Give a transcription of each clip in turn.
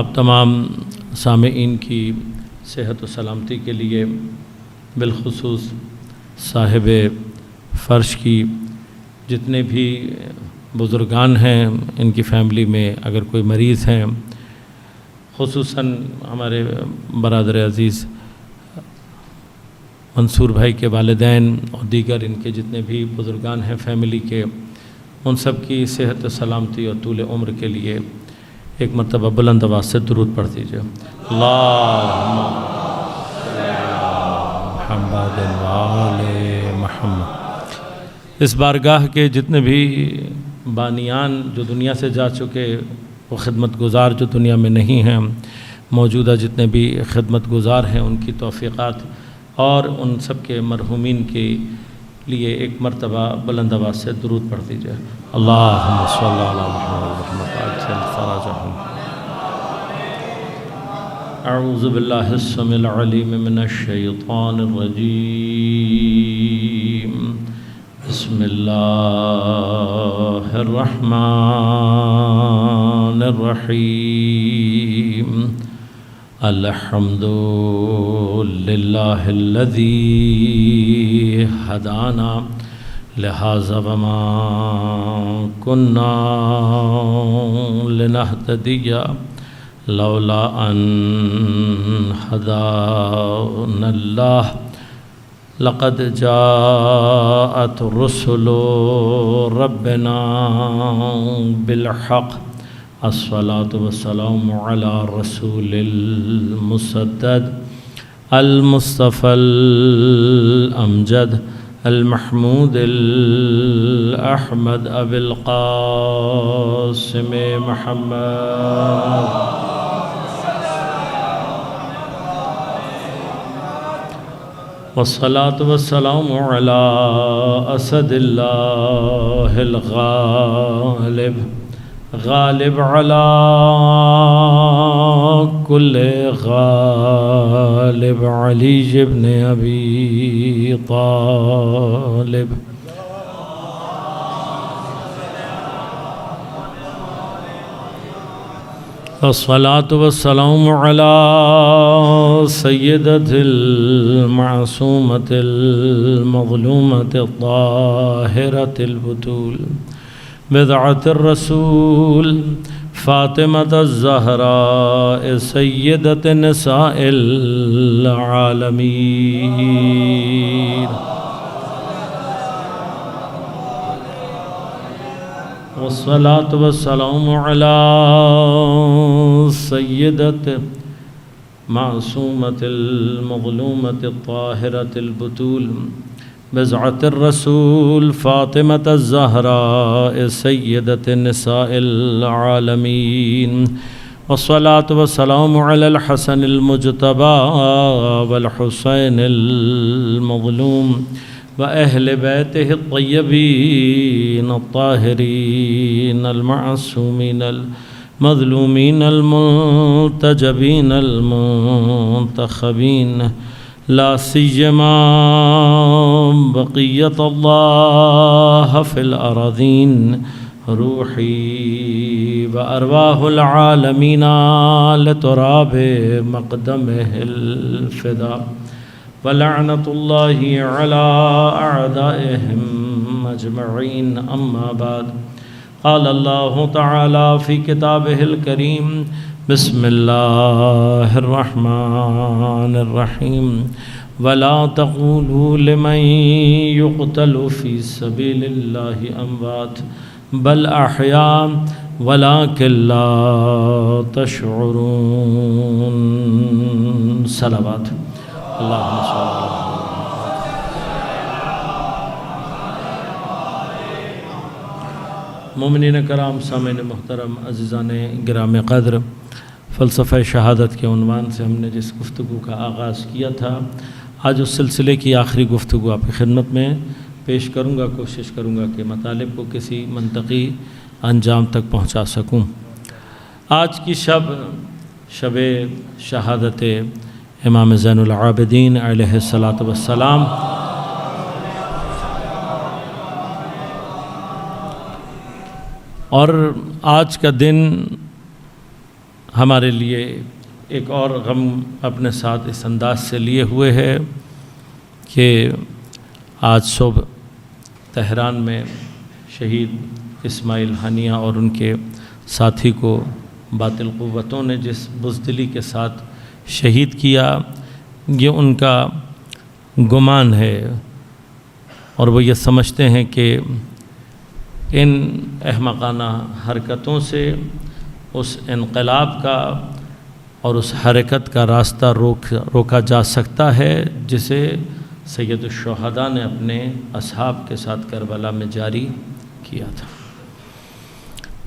آپ تمام سامعین کی صحت و سلامتی کے لیے بالخصوص صاحب فرش کی جتنے بھی بزرگان ہیں ان کی فیملی میں اگر کوئی مریض ہیں، خصوصاً ہمارے برادر عزیز منصور بھائی کے والدین اور دیگر ان کے جتنے بھی بزرگان ہیں فیملی کے، ان سب کی صحت و سلامتی اور طول عمر کے لیے ایک مرتبہ بلند آواز سے درود پڑھ دیجیے۔ اللہم صلی علی محمد وآل محمد۔ اس بارگاہ کے جتنے بھی بانیان جو دنیا سے جا چکے، وہ خدمت گزار جو دنیا میں نہیں ہیں، موجودہ جتنے بھی خدمت گزار ہیں، ان کی توفیقات اور ان سب کے مرحومین کے لیے ایک مرتبہ بلند آواز سے درود پڑھ دیجیے۔ اللہم صلی علی محمد وآل عجل فرجہم۔ اعوذ باللہ السمیع العلیم من الشیطان الرجیم، بسم اللہ الرحمن الرحیم۔ الحمد للہ الذی ہدانا لہذا وما کننا لنہتدی لولا ان ہدانا اللہ لقد جاءت رسل ربنا بالحق۔ الصلاة والسلام على رسول المسدد المصطفى الأمجد المحمود الأحمد أبي القاسم محمد والصلاة والسلام على أسد الله الغالب غالب على كل غالب علي بن أبي طالب الصلاة والسلام على سيدة المعصومة المظلومة الطاهرة البتول بضعة الرسول فاطمة الزهراء سيدة نساء العالمين والصلاة والسلام على سيدة معصومة المظلومة الطاهرة البتول بضعة الرسول فاطمة الزهراء سيدة نساء العالمين والصلاة والسلام على الحسن المجتبى والحسين المظلوم وأهل بيته الطيبين الطاهرين المعصومين المظلومين المنتجبين المنتخبين لا سيما بقية الله في الأراضين روحي وأرواح العالمين لتراب مقدمه الفداء ولعنة الله على أعدائهم أجمعين أما بعد قال الله تعالى في كتابه الكريم بسم الله الرحمن الرحيم ولا تقولوا لمن يقتل في سبيل الله أموات بل أحياء ولكن لا تشعرون۔ صلوات اللهم صل على مومنین کرام، سامعین محترم، عزیزان گرام قدر، فلسفہ شہادت کے عنوان سے ہم نے جس گفتگو کا آغاز کیا تھا، آج اس سلسلے کی آخری گفتگو آپ کی خدمت میں پیش کروں گا۔ کوشش کروں گا کہ مطالب کو کسی منطقی انجام تک پہنچا سکوں۔ آج کی شب شہادت امام زین العابدین علیہ الصلاۃ والسلام، اور آج کا دن ہمارے لیے ایک اور غم اپنے ساتھ اس انداز سے لیے ہوئے ہے کہ آج صبح تہران میں شہید اسماعیل ہانیہ اور ان کے ساتھی کو باطل قوتوں نے جس بزدلی کے ساتھ شہید کیا، یہ ان کا گمان ہے اور وہ یہ سمجھتے ہیں کہ ان احمقانہ حرکتوں سے اس انقلاب کا اور اس حرکت کا راستہ روکا جا سکتا ہے جسے سید الشہداء نے اپنے اصحاب کے ساتھ کربلا میں جاری کیا تھا۔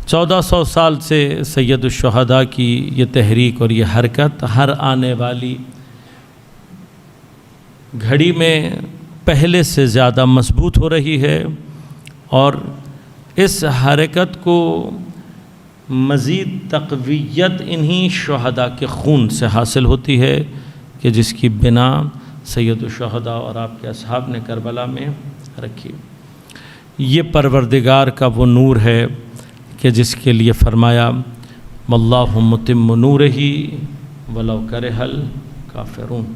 1400 سال سے سید الشہداء کی یہ تحریک اور یہ حرکت ہر آنے والی گھڑی میں پہلے سے زیادہ مضبوط ہو رہی ہے، اور اس حرکت کو مزید تقویت انہی شہداء کے خون سے حاصل ہوتی ہے کہ جس کی بنا سید الشہداء اور آپ کے اصحاب نے کربلا میں رکھی۔ یہ پروردگار کا وہ نور ہے کہ جس کے لیے فرمایا واللہ متم نورہ ولو کرہ الکافرون۔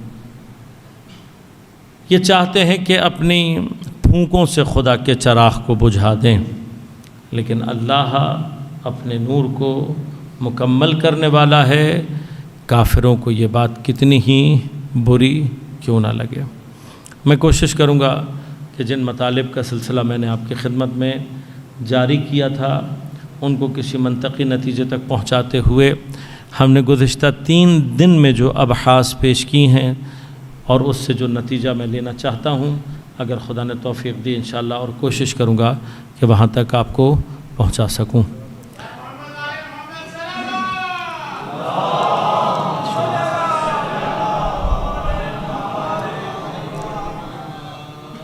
یہ چاہتے ہیں کہ اپنی پھونکوں سے خدا کے چراغ کو بجھا دیں، لیکن اللہ اپنے نور کو مکمل کرنے والا ہے، کافروں کو یہ بات کتنی ہی بری کیوں نہ لگے۔ میں کوشش کروں گا کہ جن مطالب کا سلسلہ میں نے آپ کی خدمت میں جاری کیا تھا ان کو کسی منطقی نتیجے تک پہنچاتے ہوئے ہم نے گزشتہ 3 دن میں جو ابحاث پیش کی ہیں اور اس سے جو نتیجہ میں لینا چاہتا ہوں، اگر خدا نے توفیق دی انشاءاللہ، اور کوشش کروں گا کہ وہاں تک آپ کو پہنچا سکوں۔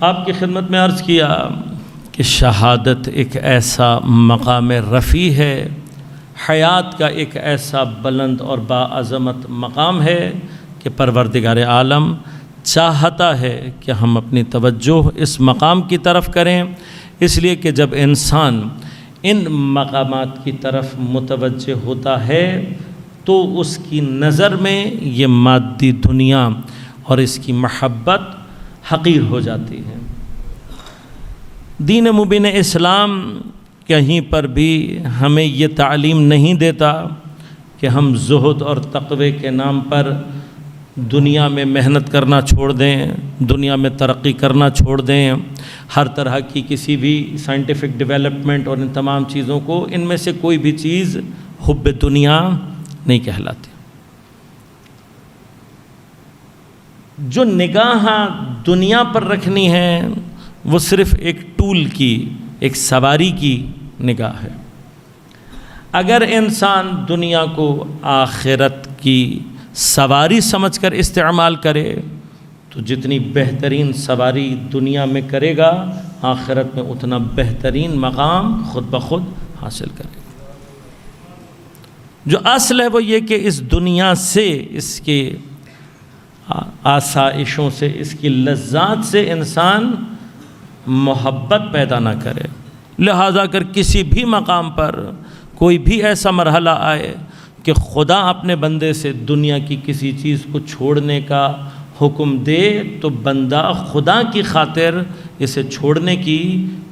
آپ کی خدمت میں عرض کیا کہ شہادت ایک ایسا مقام رفیع ہے، حیات کا ایک ایسا بلند اور باعظمت مقام ہے کہ پروردگار عالم چاہتا ہے کہ ہم اپنی توجہ اس مقام کی طرف کریں، اس لیے کہ جب انسان ان مقامات کی طرف متوجہ ہوتا ہے تو اس کی نظر میں یہ مادی دنیا اور اس کی محبت حقیر ہو جاتی ہے۔ دین مبین اسلام کہیں پر بھی ہمیں یہ تعلیم نہیں دیتا کہ ہم زہد اور تقوی کے نام پر دنیا میں محنت کرنا چھوڑ دیں، دنیا میں ترقی کرنا چھوڑ دیں، ہر طرح کی کسی بھی سائنٹیفک ڈیولپمنٹ اور ان تمام چیزوں کو، ان میں سے کوئی بھی چیز حب دنیا نہیں کہلاتی۔ جو نگاہ دنیا پر رکھنی ہے وہ صرف ایک ٹول کی، ایک سواری کی نگاہ ہے۔ اگر انسان دنیا کو آخرت کی سواری سمجھ کر استعمال کرے تو جتنی بہترین سواری دنیا میں کرے گا، آخرت میں اتنا بہترین مقام خود بخود حاصل کرے گا۔ جو اصل ہے وہ یہ کہ اس دنیا سے، اس کے آسائشوں سے، اس کی لذات سے انسان محبت پیدا نہ کرے، لہذا اگر کسی بھی مقام پر کوئی بھی ایسا مرحلہ آئے کہ خدا اپنے بندے سے دنیا کی کسی چیز کو چھوڑنے کا حکم دے تو بندہ خدا کی خاطر اسے چھوڑنے کی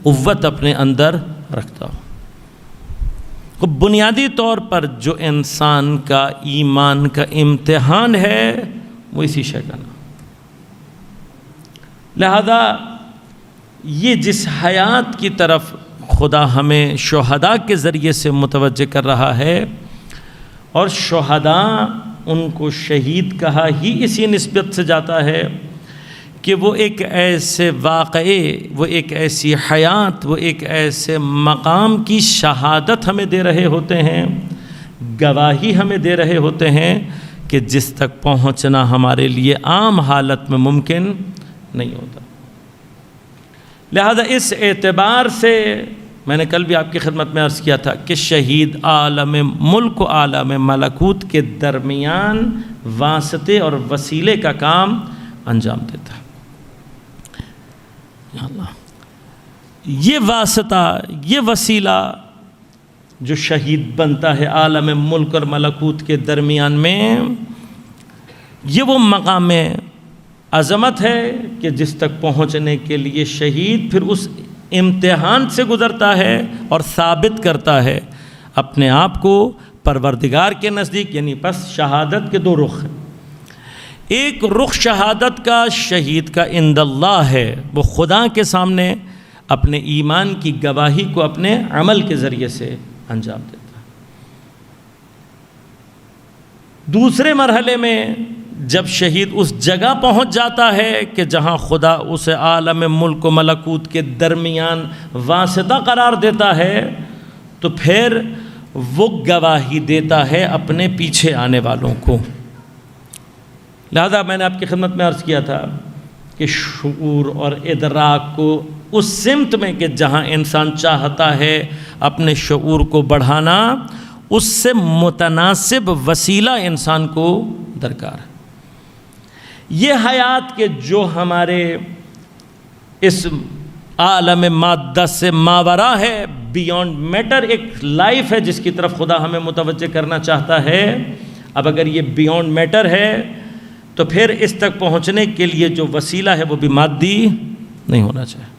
قوت اپنے اندر رکھتا ہو۔ تو بنیادی طور پر جو انسان کا ایمان کا امتحان ہے وہ اسی شے کا نام۔ لہذا یہ جس حیات کی طرف خدا ہمیں شہداء کے ذریعے سے متوجہ کر رہا ہے، اور شہداء ان کو شہید کہا ہی اسی نسبت سے جاتا ہے کہ وہ ایک ایسے واقعے، وہ ایک ایسی حیات، وہ ایک ایسے مقام کی شہادت ہمیں دے رہے ہوتے ہیں، گواہی ہمیں دے رہے ہوتے ہیں کہ جس تک پہنچنا ہمارے لیے عام حالت میں ممکن نہیں ہوتا۔ لہذا اس اعتبار سے میں نے کل بھی آپ کی خدمت میں عرض کیا تھا کہ شہید عالم ملک و عالم ملکوت کے درمیان واسطے اور وسیلے کا کام انجام دیتا ہے۔ یا اللہ، یہ واسطہ، یہ وسیلہ جو شہید بنتا ہے عالم ملک اور ملکوت کے درمیان میں، یہ وہ مقام عظمت ہے کہ جس تک پہنچنے کے لیے شہید پھر اس امتحان سے گزرتا ہے اور ثابت کرتا ہے اپنے آپ کو پروردگار کے نزدیک. یعنی پس شہادت کے دو رخ ہیں. ایک رخ شہادت کا شہید کا عند اللہ ہے، وہ خدا کے سامنے اپنے ایمان کی گواہی کو اپنے عمل کے ذریعے سے انجام دیتا ہے. دوسرے مرحلے میں جب شہید اس جگہ پہنچ جاتا ہے کہ جہاں خدا اسے عالم ملک و ملکوت کے درمیان واسطہ قرار دیتا ہے، تو پھر وہ گواہی دیتا ہے اپنے پیچھے آنے والوں کو. لہذا میں نے آپ کی خدمت میں عرض کیا تھا کہ شعور اور ادراک کو اس سمت میں کہ جہاں انسان چاہتا ہے اپنے شعور کو بڑھانا، اس سے متناسب وسیلہ انسان کو درکار ہے. یہ حیات کہ جو ہمارے اس عالم مادہ سے ماورا ہے، بیونڈ میٹر، ایک لائف ہے جس کی طرف خدا ہمیں متوجہ کرنا چاہتا ہے. اب اگر یہ بیونڈ میٹر ہے تو پھر اس تک پہنچنے کے لیے جو وسیلہ ہے وہ بھی مادی نہیں ہونا چاہیے.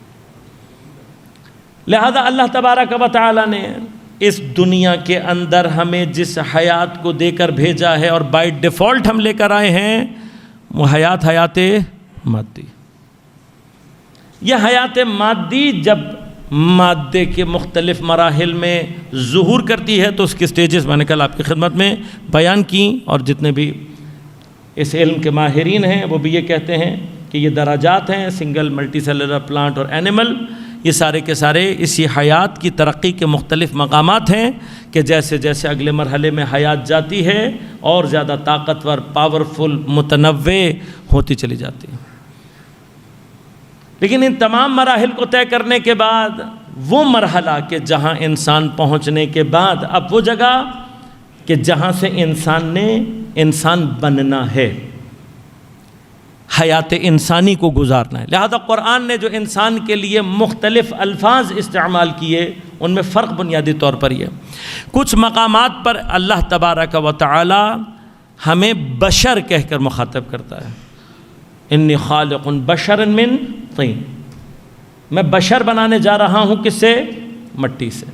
لہذا اللہ تبارک و تعالی نے اس دنیا کے اندر ہمیں جس حیات کو دے کر بھیجا ہے اور بائی ڈیفالٹ ہم لے کر آئے ہیں، وہ حیات مادی. یہ حیات مادی جب مادے کے مختلف مراحل میں ظہور کرتی ہے تو اس کے سٹیجز میں نے کل آپ کی خدمت میں بیان کی، اور جتنے بھی اس علم کے ماہرین ہیں وہ بھی یہ کہتے ہیں کہ یہ درجات ہیں، سنگل، ملٹی سیلولر، پلانٹ اور اینیمل. یہ سارے کے سارے اسی حیات کی ترقی کے مختلف مقامات ہیں کہ جیسے جیسے اگلے مرحلے میں حیات جاتی ہے اور زیادہ طاقتور، پاورفل، متنوع ہوتی چلی جاتی ہے. لیکن ان تمام مراحل کو طے کرنے کے بعد وہ مرحلہ کہ جہاں انسان پہنچنے کے بعد اب وہ جگہ کہ جہاں سے انسان نے انسان بننا ہے، حیات انسانی کو گزارنا ہے. لہذا قرآن نے جو انسان کے لیے مختلف الفاظ استعمال کیے ان میں فرق بنیادی طور پر یہ، کچھ مقامات پر اللہ تبارک و تعالی ہمیں بشر کہہ کر مخاطب کرتا ہے. انی خالق بشرا من طین، میں بشر بنانے جا رہا ہوں کس سے؟ مٹی سے.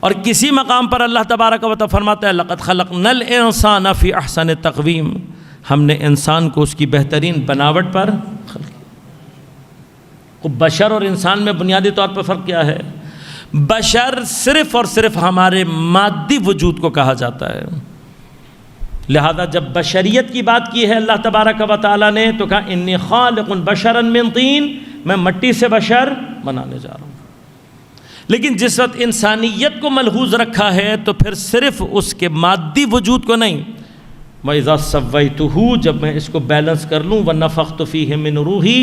اور کسی مقام پر اللہ تبارک و تعالی فرماتا ہے لقد خلقنا الانسان فی احسن تقویم، ہم نے انسان کو اس کی بہترین بناوٹ پر خلق کیا. بشر اور انسان میں بنیادی طور پر فرق کیا ہے؟ بشر صرف اور صرف ہمارے مادی وجود کو کہا جاتا ہے. لہذا جب بشریت کی بات کی ہے اللہ تبارک و تعالیٰ نے تو کہا انی خالق بشرا من طین، میں مٹی سے بشر بنانے جا رہا ہوں. لیکن جس وقت انسانیت کو ملحوظ رکھا ہے تو پھر صرف اس کے مادی وجود کو نہیں، وَإِذَا سَوَّيْتُهُ، جب میں اس کو بیلنس کر لوں، وَنَفَخْتُ فِيهِ مِنْ رُوحِي،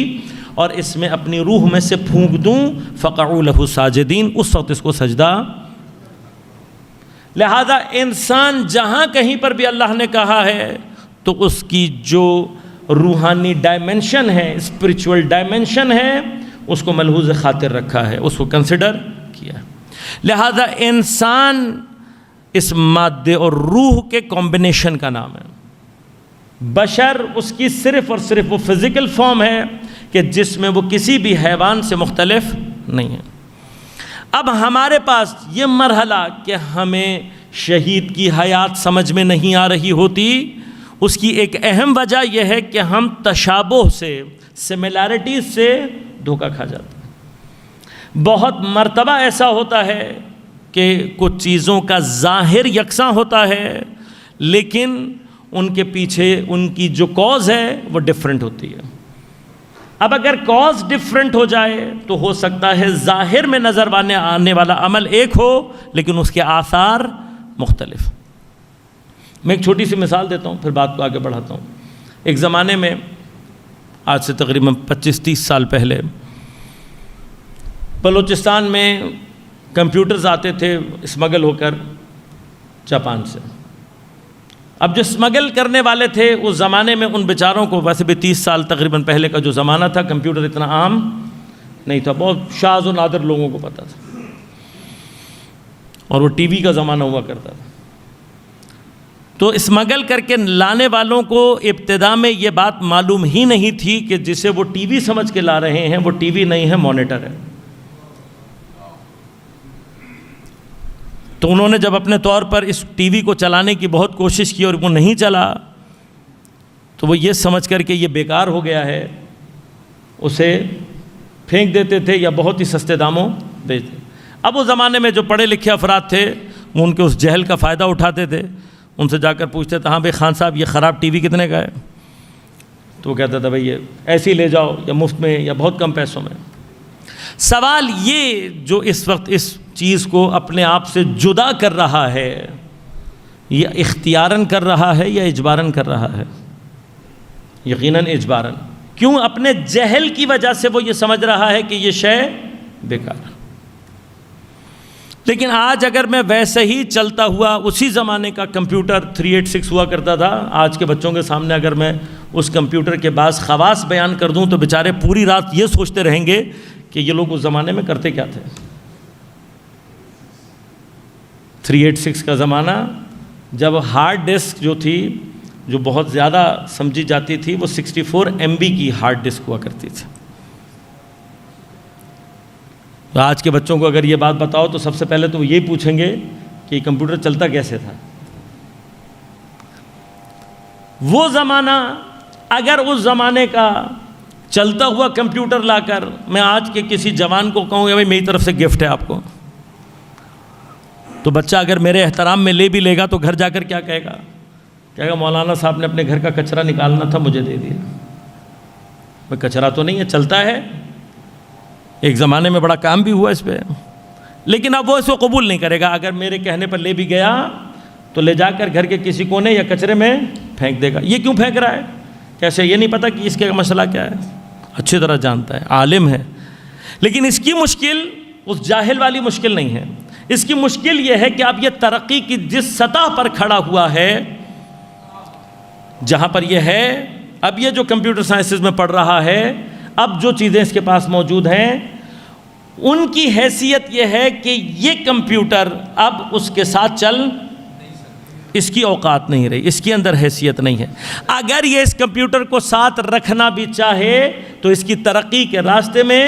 اور اس میں اپنی روح میں سے پھونک دوں، فَقَعُوا لَهُ سَاجِدِينَ، اس وقت اس کو سجدہ. لہذا انسان جہاں کہیں پر بھی اللہ نے کہا ہے تو اس کی جو روحانی ڈائمنشن ہے، اسپریچول ڈائمنشن ہے، اس کو ملحوظ خاطر رکھا ہے، اس کو کنسیڈر کیا. لہذا انسان اس مادے اور روح کے کمبینیشن کا نام ہے. بشر اس کی صرف اور صرف وہ فزیکل فارم ہے کہ جس میں وہ کسی بھی حیوان سے مختلف نہیں ہے. اب ہمارے پاس یہ مرحلہ کہ ہمیں شہید کی حیات سمجھ میں نہیں آ رہی ہوتی، اس کی ایک اہم وجہ یہ ہے کہ ہم تشابہ سے، سملیرٹیز سے دھوکہ کھا جاتے ہیں. بہت مرتبہ ایسا ہوتا ہے کہ کچھ چیزوں کا ظاہر یکساں ہوتا ہے لیکن ان کے پیچھے ان کی جو کاز ہے وہ ڈیفرنٹ ہوتی ہے. اب اگر کاز ڈیفرنٹ ہو جائے تو ہو سکتا ہے ظاہر میں نظر آنے والا عمل ایک ہو لیکن اس کے آثار مختلف. میں ایک چھوٹی سی مثال دیتا ہوں پھر بات کو آگے بڑھاتا ہوں. ایک زمانے میں آج سے تقریباً 25-30 سال پہلے بلوچستان میں کمپیوٹرز آتے تھے اسمگل ہو کر جاپان سے. اب جو اسمگل کرنے والے تھے اس زمانے میں ان بیچاروں کو، ویسے بھی 30 سال تقریباً پہلے کا جو زمانہ تھا، کمپیوٹر اتنا عام نہیں تھا، بہت شاذ و نادر لوگوں کو پتہ تھا. اور وہ ٹی وی کا زمانہ ہوا کرتا تھا. تو اسمگل کر کے لانے والوں کو ابتدا میں یہ بات معلوم ہی نہیں تھی کہ جسے وہ ٹی وی سمجھ کے لا رہے ہیں وہ ٹی وی نہیں ہے، مانیٹر ہے. تو انہوں نے جب اپنے طور پر اس ٹی وی کو چلانے کی بہت کوشش کی اور وہ نہیں چلا تو وہ یہ سمجھ کر کہ یہ بیکار ہو گیا ہے اسے پھینک دیتے تھے یا بہت ہی سستے داموں بیچتے. اب وہ زمانے میں جو پڑھے لکھے افراد تھے وہ ان کے اس جہل کا فائدہ اٹھاتے تھے. ان سے جا کر پوچھتے تھے ہاں بھائی خان صاحب یہ خراب ٹی وی کتنے کا ہے؟ تو وہ کہتا تھا بھائی یہ ایسے ہی لے جاؤ یا مفت میں یا بہت کم پیسوں میں. سوال یہ جو اس وقت اس چیز کو اپنے آپ سے جدا کر رہا ہے یہ اختیاراً کر رہا ہے یا اجباراً کر رہا ہے؟ یقیناً اجباراً. کیوں؟ اپنے جہل کی وجہ سے وہ یہ سمجھ رہا ہے کہ یہ شے بیکار ہے. لیکن آج اگر میں ویسے ہی چلتا ہوا اسی زمانے کا کمپیوٹر 386 ہوا کرتا تھا، آج کے بچوں کے سامنے اگر میں اس کمپیوٹر کے بعض خواص بیان کر دوں تو بیچارے پوری رات یہ سوچتے رہیں گے کہ یہ لوگ اس زمانے میں کرتے کیا تھے. 386 کا زمانہ جب ہارڈ ڈسک جو تھی جو بہت زیادہ سمجھی جاتی تھی وہ 64 MB کی ہارڈ ڈسک ہوا کرتی تھی. تو آج کے بچوں کو اگر یہ بات بتاؤ تو سب سے پہلے تو وہ یہی پوچھیں گے کہ یہ کمپیوٹر چلتا کیسے تھا. وہ زمانہ اگر اس زمانے کا چلتا ہوا کمپیوٹر لا کر میں آج کے کسی جوان کو کہوں گا بھائی میری طرف سے گفٹ ہے آپ کو، تو بچہ اگر میرے احترام میں لے بھی لے گا تو گھر جا کر کیا کہے گا؟ کہے گا مولانا صاحب نے اپنے گھر کا کچرا نکالنا تھا مجھے دے دیا. بھائی کچرا تو نہیں ہے، چلتا ہے. ایک زمانے میں بڑا کام بھی ہوا اس پہ، لیکن اب وہ اس کو قبول نہیں کرے گا. اگر میرے کہنے پر لے بھی گیا تو لے جا کر گھر کے کسی کونے یا کچرے میں پھینک دے گا. یہ کیوں پھینک رہا ہے؟ کیسے یہ نہیں پتہ کہ اس کا مسئلہ کیا ہے؟ اچھی طرح جانتا ہے، عالم ہے. لیکن اس کی مشکل اس جاہل والی مشکل نہیں ہے. اس کی مشکل یہ ہے کہ اب یہ ترقی کی جس سطح پر کھڑا ہوا ہے جہاں پر یہ ہے، اب یہ جو کمپیوٹر سائنسز میں پڑھ رہا ہے، اب جو چیزیں اس کے پاس موجود ہیں ان کی حیثیت یہ ہے کہ یہ کمپیوٹر اب اس کے ساتھ چل اس کی اوقات نہیں رہی، اس کے اندر حیثیت نہیں ہے. اگر یہ اس کمپیوٹر کو ساتھ رکھنا بھی چاہے تو اس کی ترقی کے راستے میں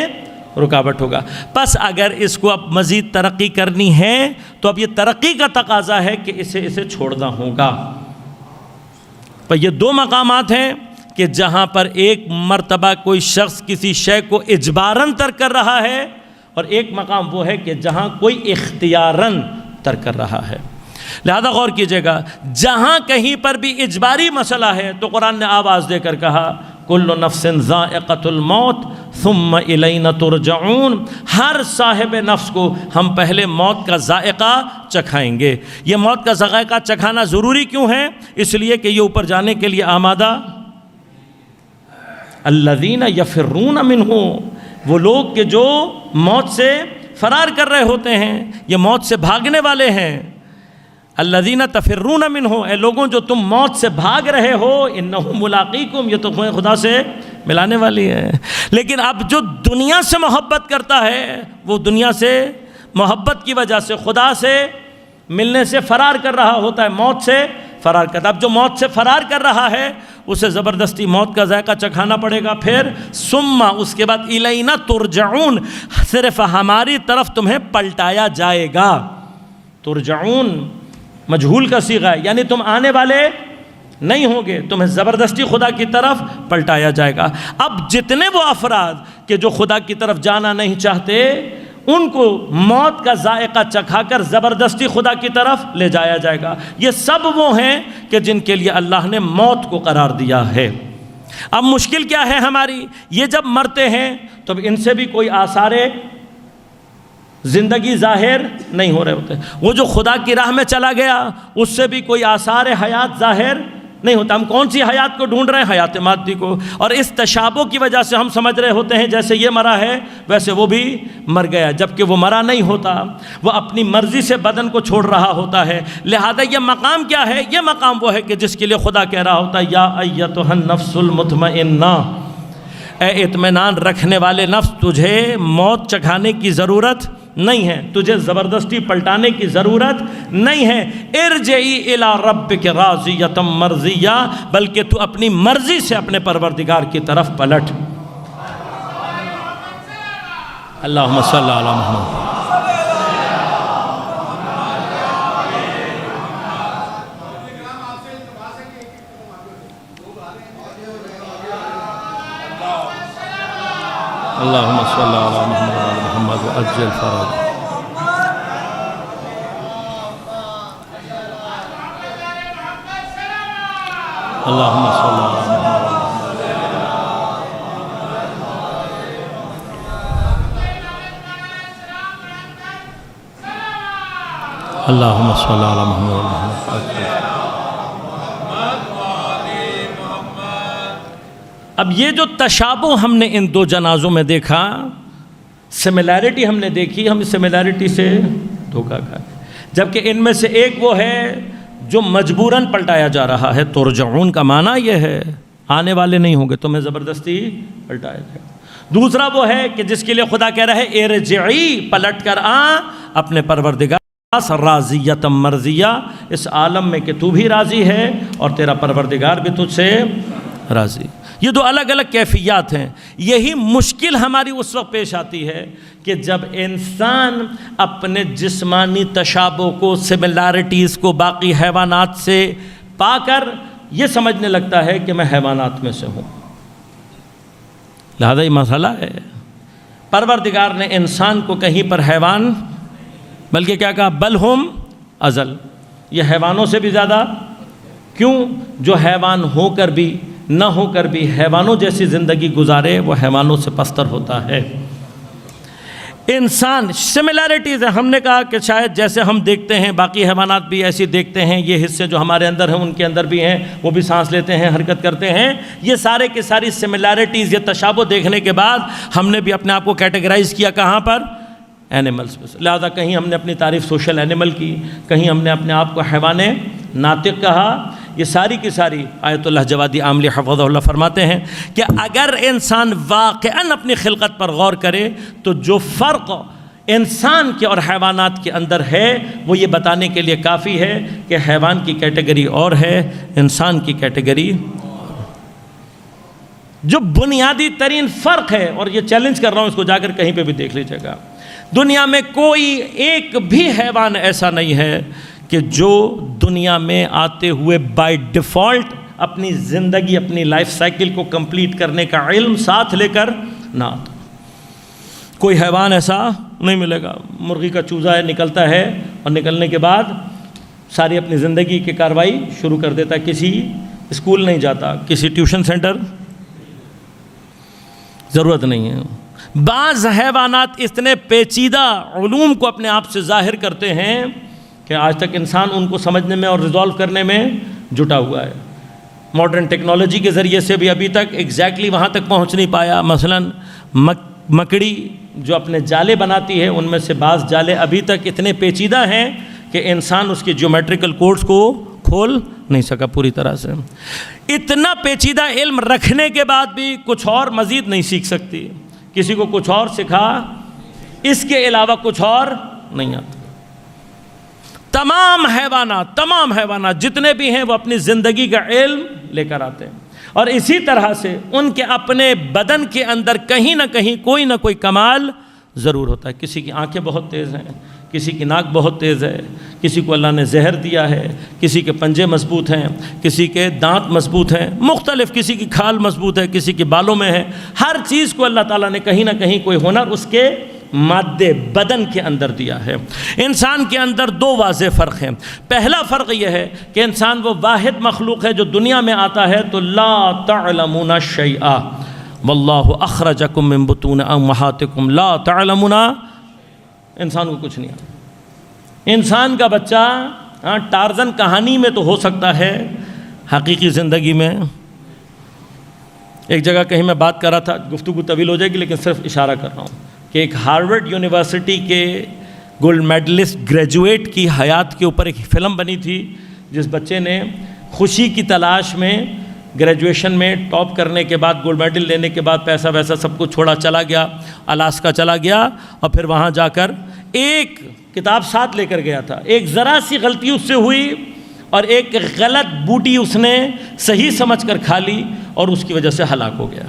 رکاوٹ ہوگا. پس اگر اس کو اب مزید ترقی کرنی ہے تو اب یہ ترقی کا تقاضا ہے کہ اسے چھوڑنا ہوگا. پر یہ دو مقامات ہیں کہ جہاں پر ایک مرتبہ کوئی شخص کسی شے کو اجباراً ترک کر رہا ہے اور ایک مقام وہ ہے کہ جہاں کوئی اختیاراً ترک کر رہا ہے. لہذا غور کیجئے گا، جہاں کہیں پر بھی اجباری مسئلہ ہے تو قرآن نے آواز دے کر کہا کل نفس ذائقۃ الموت ثم الینا ترجعون. ہر صاحب نفس کو ہم پہلے موت کا ذائقہ چکھائیں گے. یہ موت کا ذائقہ چکھانا ضروری کیوں ہے؟ اس لیے کہ یہ اوپر جانے کے لیے آمادہ. الذین یفرون منہ، وہ لوگ کہ جو موت سے فرار کر رہے ہوتے ہیں، یہ موت سے بھاگنے والے ہیں. الذین تفرون منہ، اے لوگوں جو تم موت سے بھاگ رہے ہو، انہ ملاقیکم، یہ تو خدا سے ملانے والی ہے. لیکن اب جو دنیا سے محبت کرتا ہے وہ دنیا سے محبت کی وجہ سے خدا سے ملنے سے فرار کر رہا ہوتا ہے، موت سے فرار کرتا ہے. اب جو موت سے فرار کر رہا ہے اسے زبردستی موت کا ذائقہ چکھانا پڑے گا. پھر ثم، اس کے بعد الینا ترجعون، صرف ہماری طرف تمہیں پلٹایا جائے گا. ترجعون مجہول کا صیغہ ہے، یعنی تم آنے والے نہیں ہوں گے، تمہیں زبردستی خدا کی طرف پلٹایا جائے گا. اب جتنے وہ افراد کہ جو خدا کی طرف جانا نہیں چاہتے ان کو موت کا ذائقہ چکھا کر زبردستی خدا کی طرف لے جایا جائے گا. یہ سب وہ ہیں کہ جن کے لیے اللہ نے موت کو قرار دیا ہے. اب مشکل کیا ہے ہماری؟ یہ جب مرتے ہیں تو ان سے بھی کوئی آثار زندگی ظاہر نہیں ہو رہے ہوتے. وہ جو خدا کی راہ میں چلا گیا اس سے بھی کوئی آثار حیات ظاہر نہیں ہوتا. ہم کون سی حیات کو ڈھونڈ رہے ہیں؟ حیات مادی کو. اور اس تشابہ کی وجہ سے ہم سمجھ رہے ہوتے ہیں جیسے یہ مرا ہے ویسے وہ بھی مر گیا، جبکہ وہ مرا نہیں ہوتا، وہ اپنی مرضی سے بدن کو چھوڑ رہا ہوتا ہے. لہذا یہ مقام کیا ہے؟ یہ مقام وہ ہے کہ جس کے لیے خدا کہہ رہا ہوتا ہے یا ایتھا النفس المطمئنہ، اے اطمینان رکھنے والے نفس، تجھے موت چکھانے کی ضرورت نہیں ہے، تجھے زبردستی پلٹانے کی ضرورت نہیں ہے۔ ارجعی الی ربک راضیۃ مرضیہ، بلکہ تو اپنی مرضی سے اپنے پروردگار کی طرف پلٹ۔ اللہم صلی علی محمد۔ اللہم صلی علی محمد وعلی محمد وعجل فرج۔ اللہم صلی علی محمد۔ اللہم صلی علی محمد وعلی محمد۔ اب یہ جو تشابہ ہم نے ان دو جنازوں میں دیکھا، سملیرٹی ہم نے دیکھی، ہم اس سملیرٹی سے دھوکہ کھائے، جبکہ ان میں سے ایک وہ ہے جو مجبوراً پلٹایا جا رہا ہے۔ ترجعون کا معنی یہ ہے آنے والے نہیں ہوں گے، تمہیں زبردستی پلٹایا جائے گا۔ دوسرا وہ ہے کہ جس کے لیے خدا کہہ رہا ہے ارجعی، پلٹ کر آ اپنے پروردگار راضیۃ مرضیہ، اس عالم میں کہ تو بھی راضی ہے اور تیرا پروردگار بھی تجھ سے راضی۔ یہ دو الگ الگ کیفیات ہیں۔ یہی مشکل ہماری اس وقت پیش آتی ہے کہ جب انسان اپنے جسمانی تشابہ کو، سملیرٹیز کو باقی حیوانات سے پا کر یہ سمجھنے لگتا ہے کہ میں حیوانات میں سے ہوں۔ لہذا یہ مسئلہ ہے، پروردگار نے انسان کو کہیں پر حیوان، بلکہ کیا کہا، بل ہم اضل، یہ حیوانوں سے بھی زیادہ۔ کیوں؟ جو حیوان ہو کر بھی نہ ہو کر بھی حیوانوں جیسی زندگی گزارے وہ حیوانوں سے پستر ہوتا ہے۔ انسان سملیرٹیز ہیں، ہم نے کہا کہ شاید جیسے ہم دیکھتے ہیں باقی حیوانات بھی ایسی دیکھتے ہیں، یہ حصے جو ہمارے اندر ہیں ان کے اندر بھی ہیں، وہ بھی سانس لیتے ہیں، حرکت کرتے ہیں، یہ سارے کے ساری سملیرٹیز، یہ تشابہ دیکھنے کے بعد ہم نے بھی اپنے آپ کو کیٹیگرائز کیا کہاں پر؟ اینیملز پہ۔ لہذا کہیں ہم نے اپنی تعریف سوشل اینیمل کی، کہیں ہم نے اپنے آپ کو حیوان ناطق کہا۔ یہ ساری کی ساری آیت اللہ جوادی عاملی حفظہ اللہ فرماتے ہیں کہ اگر انسان واقعاً اپنی خلقت پر غور کرے تو جو فرق انسان کے اور حیوانات کے اندر ہے وہ یہ بتانے کے لیے کافی ہے کہ حیوان کی کیٹیگری اور ہے، انسان کی کیٹیگری۔ جو بنیادی ترین فرق ہے، اور یہ چیلنج کر رہا ہوں، اس کو جا کر کہیں پہ بھی دیکھ لیجیے گا، دنیا میں کوئی ایک بھی حیوان ایسا نہیں ہے کہ جو دنیا میں آتے ہوئے بائی ڈیفالٹ اپنی زندگی، اپنی لائف سائیکل کو کمپلیٹ کرنے کا علم ساتھ لے کر نہ آتا۔ کوئی حیوان ایسا نہیں ملے گا۔ مرغی کا چوزا ہے، نکلتا ہے اور نکلنے کے بعد ساری اپنی زندگی کی کارروائی شروع کر دیتا ہے، کسی اسکول نہیں جاتا، کسی ٹیوشن سینٹر ضرورت نہیں ہے۔ بعض حیوانات اتنے پیچیدہ علوم کو اپنے آپ سے ظاہر کرتے ہیں کہ آج تک انسان ان کو سمجھنے میں اور ریزالو کرنے میں جٹا ہوا ہے۔ ماڈرن ٹیکنالوجی کے ذریعے سے بھی ابھی تک ایگزیکٹلی وہاں تک پہنچ نہیں پایا۔ مثلاً مکڑی جو اپنے جالے بناتی ہے، ان میں سے بعض جالے ابھی تک اتنے پیچیدہ ہیں کہ انسان اس کی جیومیٹریکل کوڈز کو کھول نہیں سکا پوری طرح سے۔ اتنا پیچیدہ علم رکھنے کے بعد بھی کچھ اور مزید نہیں سیکھ سکتی، کسی کو کچھ اور سکھا، اس کے علاوہ کچھ اور نہیں آتا۔ تمام حیوانات جتنے بھی ہیں وہ اپنی زندگی کا علم لے کر آتے ہیں، اور اسی طرح سے ان کے اپنے بدن کے اندر کہیں نہ کہیں کوئی نہ کوئی کمال ضرور ہوتا ہے۔ کسی کی آنکھیں بہت تیز ہیں، کسی کی ناک بہت تیز ہے، کسی کو اللہ نے زہر دیا ہے، کسی کے پنجے مضبوط ہیں، کسی کے دانت مضبوط ہیں، مختلف، کسی کی کھال مضبوط ہے، کسی کے بالوں میں ہے۔ ہر چیز کو اللہ تعالیٰ نے کہیں نہ کہیں کوئی ہنر اس کے مادے بدن کے اندر دیا ہے۔ انسان کے اندر دو واضح فرق ہیں۔ پہلا فرق یہ ہے کہ انسان وہ واحد مخلوق ہے جو دنیا میں آتا ہے تو لا تعلمون شیئا واللہ اخرجکم من بطون امہاتکم لا تعلمون، انسان کو کچھ نہیں آتا۔ انسان کا بچہ ٹارزن کہانی میں تو ہو سکتا ہے، حقیقی زندگی میں ایک جگہ کہیں میں بات کر رہا تھا، گفتگو طویل ہو جائے گی لیکن صرف اشارہ کر رہا ہوں کہ ایک ہارورڈ یونیورسٹی کے گولڈ میڈلسٹ گریجویٹ کی حیات کے اوپر ایک فلم بنی تھی، جس بچے نے خوشی کی تلاش میں گریجویشن میں ٹاپ کرنے کے بعد، گولڈ میڈل لینے کے بعد پیسہ ویسا سب کچھ چھوڑا چلا گیا، الاسکا چلا گیا، اور پھر وہاں جا کر ایک کتاب ساتھ لے کر گیا تھا، ایک ذرا سی غلطی اس سے ہوئی اور ایک غلط بوٹی اس نے صحیح سمجھ کر کھا لی اور اس کی وجہ سے ہلاک ہو گیا۔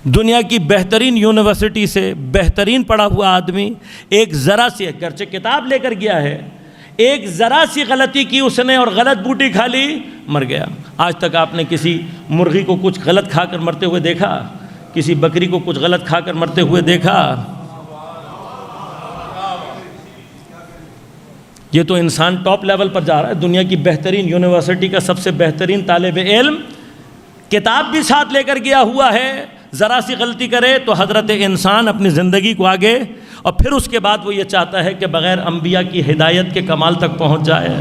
دنیا کی بہترین یونیورسٹی سے بہترین پڑھا ہوا آدمی ایک ذرا سی، اگرچہ کتاب لے کر گیا ہے، ایک ذرا سی غلطی کی اس نے اور غلط بوٹی کھا لی، مر گیا۔ آج تک آپ نے کسی مرغی کو کچھ غلط کھا کر مرتے ہوئے دیکھا؟ کسی بکری کو کچھ غلط کھا کر مرتے ہوئے دیکھا؟ یہ تو انسان ٹاپ لیول پر جا رہا ہے۔ دنیا کی بہترین یونیورسٹی کا سب سے بہترین طالب علم کتاب بھی ساتھ لے کر گیا ہوا ہے، ذرا سی غلطی کرے تو حضرت انسان اپنی زندگی کو آگے، اور پھر اس کے بعد وہ یہ چاہتا ہے کہ بغیر انبیاء کی ہدایت کے کمال تک پہنچ جائے۔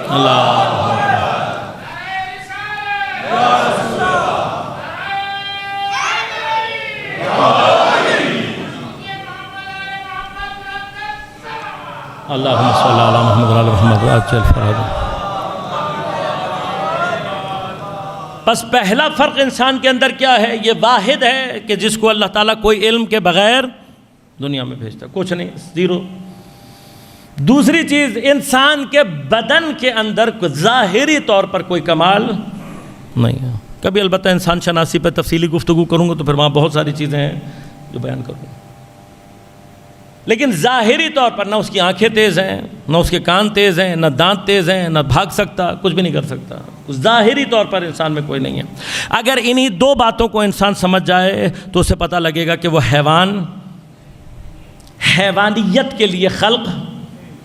اللہ اللہم صلی علی محمد و علی محمد عجل فرجہ۔ بس پہلا فرق انسان کے اندر کیا ہے؟ یہ واحد ہے کہ جس کو اللہ تعالیٰ کوئی علم کے بغیر دنیا میں بھیجتا، کچھ نہیں، زیرو۔ دوسری چیز، انسان کے بدن کے اندر ظاہری طور پر کوئی کمال نہیں ہے۔ کبھی البتہ انسان شناسی پہ تفصیلی گفتگو کروں گا تو پھر وہاں بہت ساری چیزیں ہیں جو بیان کروں گا، لیکن ظاہری طور پر نہ اس کی آنکھیں تیز ہیں، نہ اس کے کان تیز ہیں، نہ دانت تیز ہیں، نہ بھاگ سکتا، کچھ بھی نہیں کر سکتا۔ ظاہری طور پر انسان میں کوئی نہیں ہے۔ اگر انہی دو باتوں کو انسان سمجھ جائے تو اسے پتہ لگے گا کہ وہ حیوانیت کے لیے خلق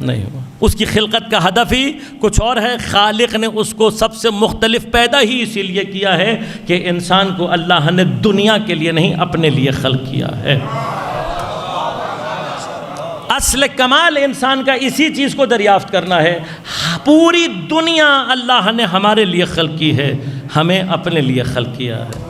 نہیں ہوا۔ اس کی خلقت کا ہدف ہی کچھ اور ہے۔ خالق نے اس کو سب سے مختلف پیدا ہی اسی لیے کیا ہے کہ انسان کو اللہ نے دنیا کے لیے نہیں اپنے لیے خلق کیا ہے۔ اصل کمال انسان کا اسی چیز کو دریافت کرنا ہے۔ پوری دنیا اللہ نے ہمارے لیے خلق کی ہے، ہمیں اپنے لیے خلق کیا ہے۔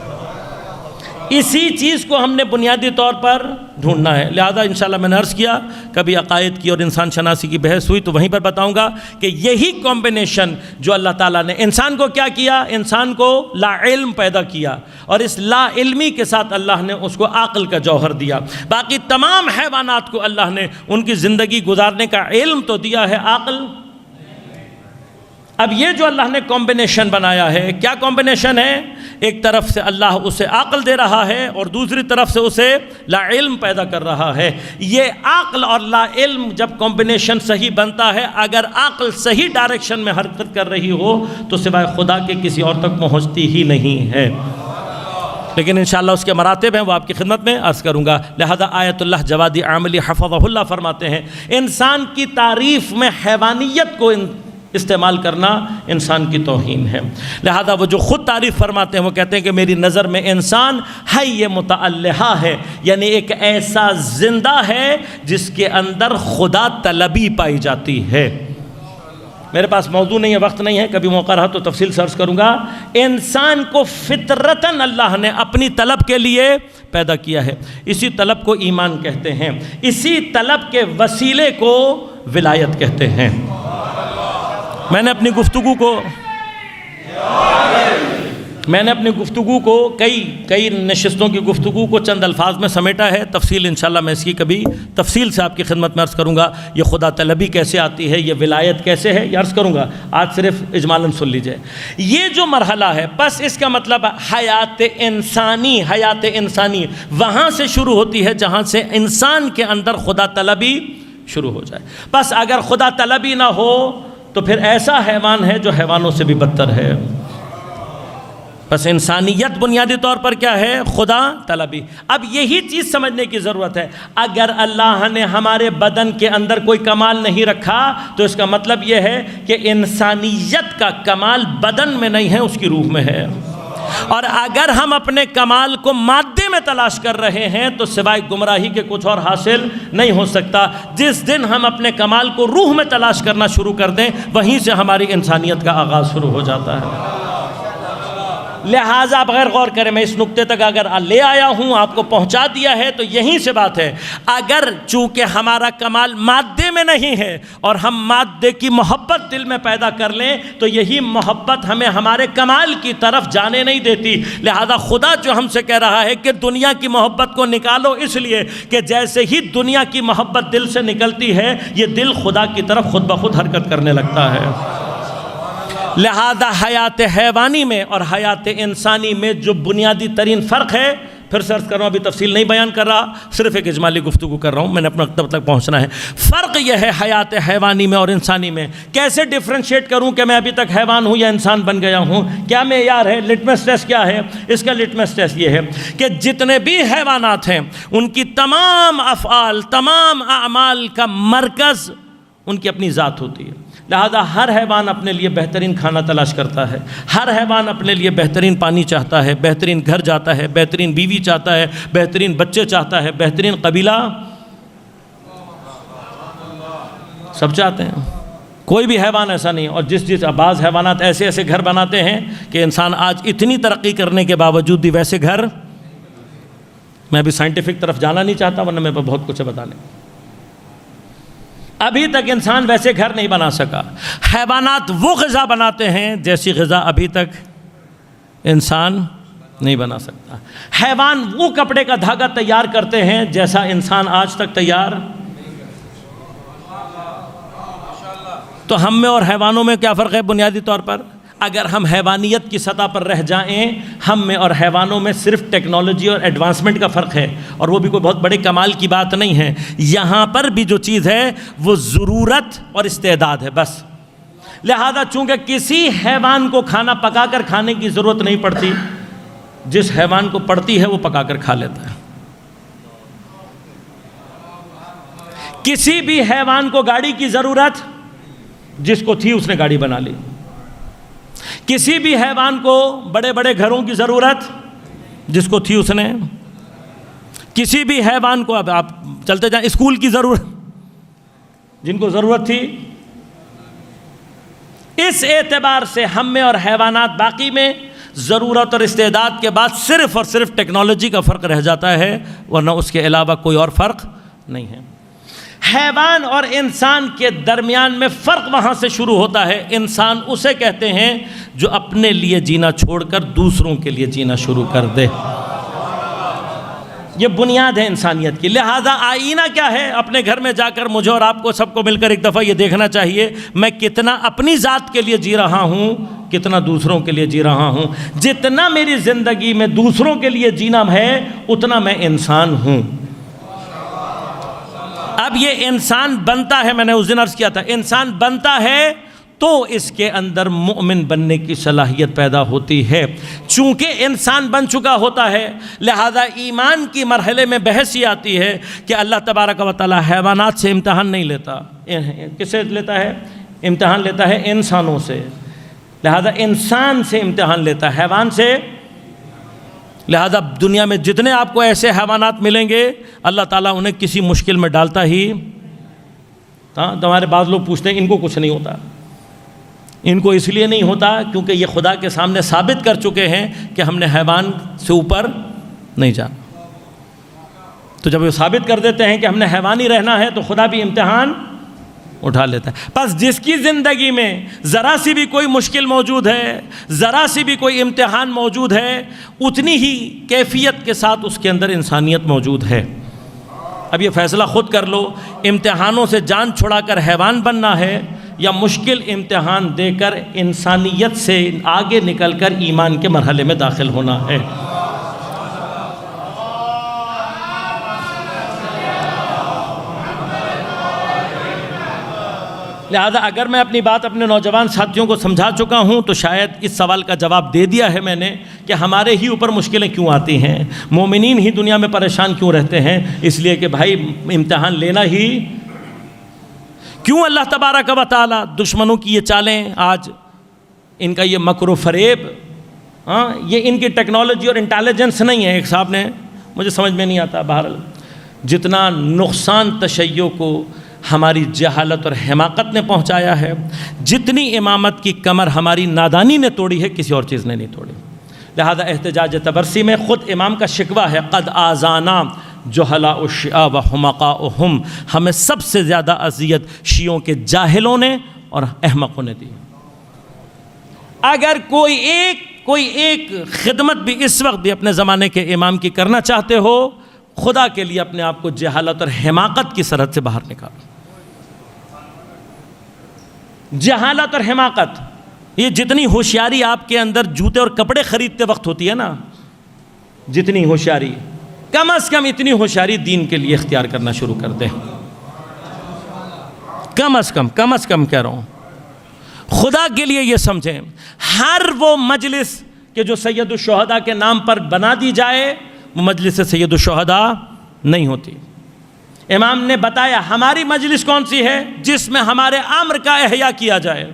اسی چیز کو ہم نے بنیادی طور پر ڈھونڈنا ہے۔ لہذا انشاءاللہ میں نے عرض کیا، کبھی عقائد کی اور انسان شناسی کی بحث ہوئی تو وہیں پر بتاؤں گا کہ یہی کمبینیشن جو اللہ تعالیٰ نے انسان کو کیا کیا، انسان کو لا علم پیدا کیا، اور اس لا علمی کے ساتھ اللہ نے اس کو عقل کا جوہر دیا۔ باقی تمام حیوانات کو اللہ نے ان کی زندگی گزارنے کا علم تو دیا ہے، عقل۔ اب یہ جو اللہ نے کمبینیشن بنایا ہے، کیا کمبینیشن ہے؟ ایک طرف سے اللہ اسے عقل دے رہا ہے اور دوسری طرف سے اسے لا علم پیدا کر رہا ہے۔ یہ عقل اور لا علم جب کمبینیشن صحیح بنتا ہے، اگر عقل صحیح ڈائریکشن میں حرکت کر رہی ہو تو سوائے خدا کے کسی اور تک پہنچتی ہی نہیں ہے۔ لیکن انشاءاللہ اس کے مراتب ہیں، وہ آپ کی خدمت میں عرض کروں گا۔ لہذا آیت اللہ جوادی عاملی حفظہ اللہ فرماتے ہیں، انسان کی تعریف میں حیوانیت کو استعمال کرنا انسان کی توہین ہے۔ لہذا وہ جو خود تعریف فرماتے ہیں وہ کہتے ہیں کہ میری نظر میں انسان حی متعلہہ ہے، یعنی ایک ایسا زندہ ہے جس کے اندر خدا طلبی پائی جاتی ہے۔ میرے پاس موضوع نہیں ہے، وقت نہیں ہے، کبھی موقع رہا تو تفصیل سے عرض کروں گا۔ انسان کو فطرتاً اللہ نے اپنی طلب کے لیے پیدا کیا ہے۔ اسی طلب کو ایمان کہتے ہیں، اسی طلب کے وسیلے کو ولایت کہتے ہیں۔ میں نے اپنی گفتگو کو کئی نشستوں کی گفتگو کو چند الفاظ میں سمیٹا ہے۔ تفصیل انشاءاللہ میں اس کی کبھی تفصیل سے آپ کی خدمت میں عرض کروں گا۔ یہ خدا طلبی کیسے آتی ہے، یہ ولایت کیسے ہے، یہ عرض کروں گا۔ آج صرف اجمالاً سن لیجئے۔ یہ جو مرحلہ ہے، بس اس کا مطلب حیات انسانی وہاں سے شروع ہوتی ہے جہاں سے انسان کے اندر خدا طلبی شروع ہو جائے۔ بس اگر خدا طلبی نہ ہو تو پھر ایسا حیوان ہے جو حیوانوں سے بھی بدتر ہے۔ بس انسانیت بنیادی طور پر کیا ہے؟ خدا طلبی۔ اب یہی چیز سمجھنے کی ضرورت ہے۔ اگر اللہ نے ہمارے بدن کے اندر کوئی کمال نہیں رکھا تو اس کا مطلب یہ ہے کہ انسانیت کا کمال بدن میں نہیں ہے، اس کی روح میں ہے۔ اور اگر ہم اپنے کمال کو مادے میں تلاش کر رہے ہیں تو سوائے گمراہی کے کچھ اور حاصل نہیں ہو سکتا۔ جس دن ہم اپنے کمال کو روح میں تلاش کرنا شروع کر دیں، وہیں سے ہماری انسانیت کا آغاز شروع ہو جاتا ہے۔ لہٰذا آپ غیر غور کریں، میں اس نقطے تک اگر لے آیا ہوں، آپ کو پہنچا دیا ہے، تو یہیں سے بات ہے۔ اگر چونکہ ہمارا کمال مادے میں نہیں ہے اور ہم مادے کی محبت دل میں پیدا کر لیں تو یہی محبت ہمیں ہمارے کمال کی طرف جانے نہیں دیتی۔ لہٰذا خدا جو ہم سے کہہ رہا ہے کہ دنیا کی محبت کو نکالو، اس لیے کہ جیسے ہی دنیا کی محبت دل سے نکلتی ہے یہ دل خدا کی طرف خود بخود حرکت کرنے لگتا ہے۔ لہذا حیات حیوانی میں اور حیات انسانی میں جو بنیادی ترین فرق ہے، پھر سرچ کر رہا ہوں، ابھی تفصیل نہیں بیان کر رہا، صرف ایک اجمالی گفتگو کر رہا ہوں، میں نے اپنا مقصد تک پہنچنا ہے۔ فرق یہ ہے حیات حیوانی میں اور انسانی میں، کیسے ڈیفرینشیٹ کروں کہ میں ابھی تک حیوان ہوں یا انسان بن گیا ہوں؟ کیا معیار ہے؟ لٹمس ٹیسٹ کیا ہے اس کا؟ لٹمس ٹیسٹ یہ ہے کہ جتنے بھی حیوانات ہیں ان کی تمام افعال، تمام اعمال کا مرکز ان کی اپنی ذات ہوتی ہے۔ لہذا ہر حیوان اپنے لیے بہترین کھانا تلاش کرتا ہے، ہر حیوان اپنے لیے بہترین پانی چاہتا ہے، بہترین گھر چاہتا ہے، بہترین بیوی چاہتا ہے، بہترین بچے چاہتا ہے، بہترین قبیلہ، سب چاہتے ہیں۔ کوئی بھی حیوان ایسا نہیں، اور جس بعض حیوانات ایسے ایسے گھر بناتے ہیں کہ انسان آج اتنی ترقی کرنے کے باوجود بھی ویسے گھر، میں ابھی سائنٹیفک طرف جانا نہیں چاہتا ورنہ میں بہت کچھ بتانے، ابھی تک انسان ویسے گھر نہیں بنا سکا۔ حیوانات وہ غذا بناتے ہیں جیسی غذا ابھی تک انسان نہیں بنا سکتا۔ حیوان وہ کپڑے کا دھاگا تیار کرتے ہیں جیسا انسان آج تک تیار۔ تو ہم میں اور حیوانوں میں کیا فرق ہے بنیادی طور پر؟ اگر ہم حیوانیت کی سطح پر رہ جائیں، ہم میں اور حیوانوں میں صرف ٹیکنالوجی اور ایڈوانسمنٹ کا فرق ہے، اور وہ بھی کوئی بہت بڑے کمال کی بات نہیں ہے۔ یہاں پر بھی جو چیز ہے وہ ضرورت اور استعداد ہے بس۔ لہذا چونکہ کسی حیوان کو کھانا پکا کر کھانے کی ضرورت نہیں پڑتی، جس حیوان کو پڑتی ہے وہ پکا کر کھا لیتا ہے۔ کسی بھی حیوان کو گاڑی کی ضرورت، جس کو تھی اس نے گاڑی بنا لی۔ کسی بھی حیوان کو بڑے بڑے گھروں کی ضرورت، جس کو تھی اس نے۔ کسی بھی حیوان کو، اب آپ چلتے جائیں، اسکول کی ضرورت، جن کو ضرورت تھی۔ اس اعتبار سے ہم میں اور حیوانات باقی میں ضرورت اور استعداد کے بعد صرف اور صرف ٹیکنالوجی کا فرق رہ جاتا ہے، ورنہ اس کے علاوہ کوئی اور فرق نہیں ہے۔ حیوان اور انسان کے درمیان میں فرق وہاں سے شروع ہوتا ہے۔ انسان اسے کہتے ہیں جو اپنے لیے جینا چھوڑ کر دوسروں کے لیے جینا شروع کر دے، یہ بنیاد ہے انسانیت کی۔ لہذا آئینہ کیا ہے؟ اپنے گھر میں جا کر مجھے اور آپ کو سب کو مل کر ایک دفعہ یہ دیکھنا چاہیے میں کتنا اپنی ذات کے لیے جی رہا ہوں، کتنا دوسروں کے لیے جی رہا ہوں۔ جتنا میری زندگی میں دوسروں کے لیے جینا ہے اتنا میں انسان ہوں۔ اب یہ انسان بنتا ہے، میں نے اس دن عرض کیا تھا، انسان بنتا ہے تو اس کے اندر مومن بننے کی صلاحیت پیدا ہوتی ہے۔ چونکہ انسان بن چکا ہوتا ہے لہذا ایمان کی مرحلے میں بحث یہ آتی ہے کہ اللہ تبارک و تعالی حیوانات سے امتحان نہیں لیتا۔ کس سے لیتا ہے؟ امتحان لیتا ہے انسانوں سے، لہذا انسان سے امتحان لیتا ہے، حیوان سے۔ لہذا دنیا میں جتنے آپ کو ایسے حیوانات ملیں گے اللہ تعالیٰ انہیں کسی مشکل میں ڈالتا ہی۔ ہاں، ہمارے بعض لوگ پوچھتے ہیں ان کو کچھ نہیں ہوتا، ان کو اس لیے نہیں ہوتا کیونکہ یہ خدا کے سامنے ثابت کر چکے ہیں کہ ہم نے حیوان سے اوپر نہیں جانا۔ تو جب وہ ثابت کر دیتے ہیں کہ ہم نے حیوانی رہنا ہے تو خدا بھی امتحان اٹھا لیتا ہے۔ بس جس کی زندگی میں ذرا سی بھی کوئی مشکل موجود ہے، ذرا سی بھی کوئی امتحان موجود ہے، اتنی ہی کیفیت کے ساتھ اس کے اندر انسانیت موجود ہے۔ اب یہ فیصلہ خود کر لو، امتحانوں سے جان چھڑا کر حیوان بننا ہے یا مشکل امتحان دے کر انسانیت سے آگے نکل کر ایمان کے مرحلے میں داخل ہونا ہے۔ لہذا اگر میں اپنی بات اپنے نوجوان ساتھیوں کو سمجھا چکا ہوں تو شاید اس سوال کا جواب دے دیا ہے میں نے کہ ہمارے ہی اوپر مشکلیں کیوں آتی ہیں، مومنین ہی دنیا میں پریشان کیوں رہتے ہیں؟ اس لیے کہ بھائی امتحان لینا ہی کیوں۔ اللہ تبارک و تعالی دشمنوں کی یہ چالیں، آج ان کا یہ مکر و فریب، یہ ان کی ٹیکنالوجی اور انٹیلیجنس نہیں ہے۔ ایک صاحب نے، مجھے سمجھ میں نہیں آتا، بہرحال جتنا نقصان تشیع کو ہماری جہالت اور حماقت نے پہنچایا ہے، جتنی امامت کی کمر ہماری نادانی نے توڑی ہے، کسی اور چیز نے نہیں توڑی۔ لہذا احتجاج تبرسی میں خود امام کا شکوہ ہے، قد آزانا جہلاء الشیعہ و حمقاؤہم، ہمیں سب سے زیادہ اذیت شیعوں کے جاہلوں نے اور احمقوں نے دی۔ اگر کوئی ایک خدمت بھی اس وقت بھی اپنے زمانے کے امام کی کرنا چاہتے ہو، خدا کے لیے اپنے آپ کو جہالت اور حماقت کی سرحد سے باہر نکالو۔ جہالت اور حماقت، یہ جتنی ہوشیاری آپ کے اندر جوتے اور کپڑے خریدتے وقت ہوتی ہے نا، جتنی ہوشیاری، کم از کم اتنی ہوشیاری دین کے لیے اختیار کرنا شروع کر دیں۔ کم از کم کہہ رہا ہوں، خدا کے لیے یہ سمجھیں، ہر وہ مجلس کہ جو سید الشہداء کے نام پر بنا دی جائے وہ مجلس سید الشہداء نہیں ہوتی۔ امام نے بتایا ہماری مجلس کون سی ہے؟ جس میں ہمارے امر کا احیاء کیا جائے۔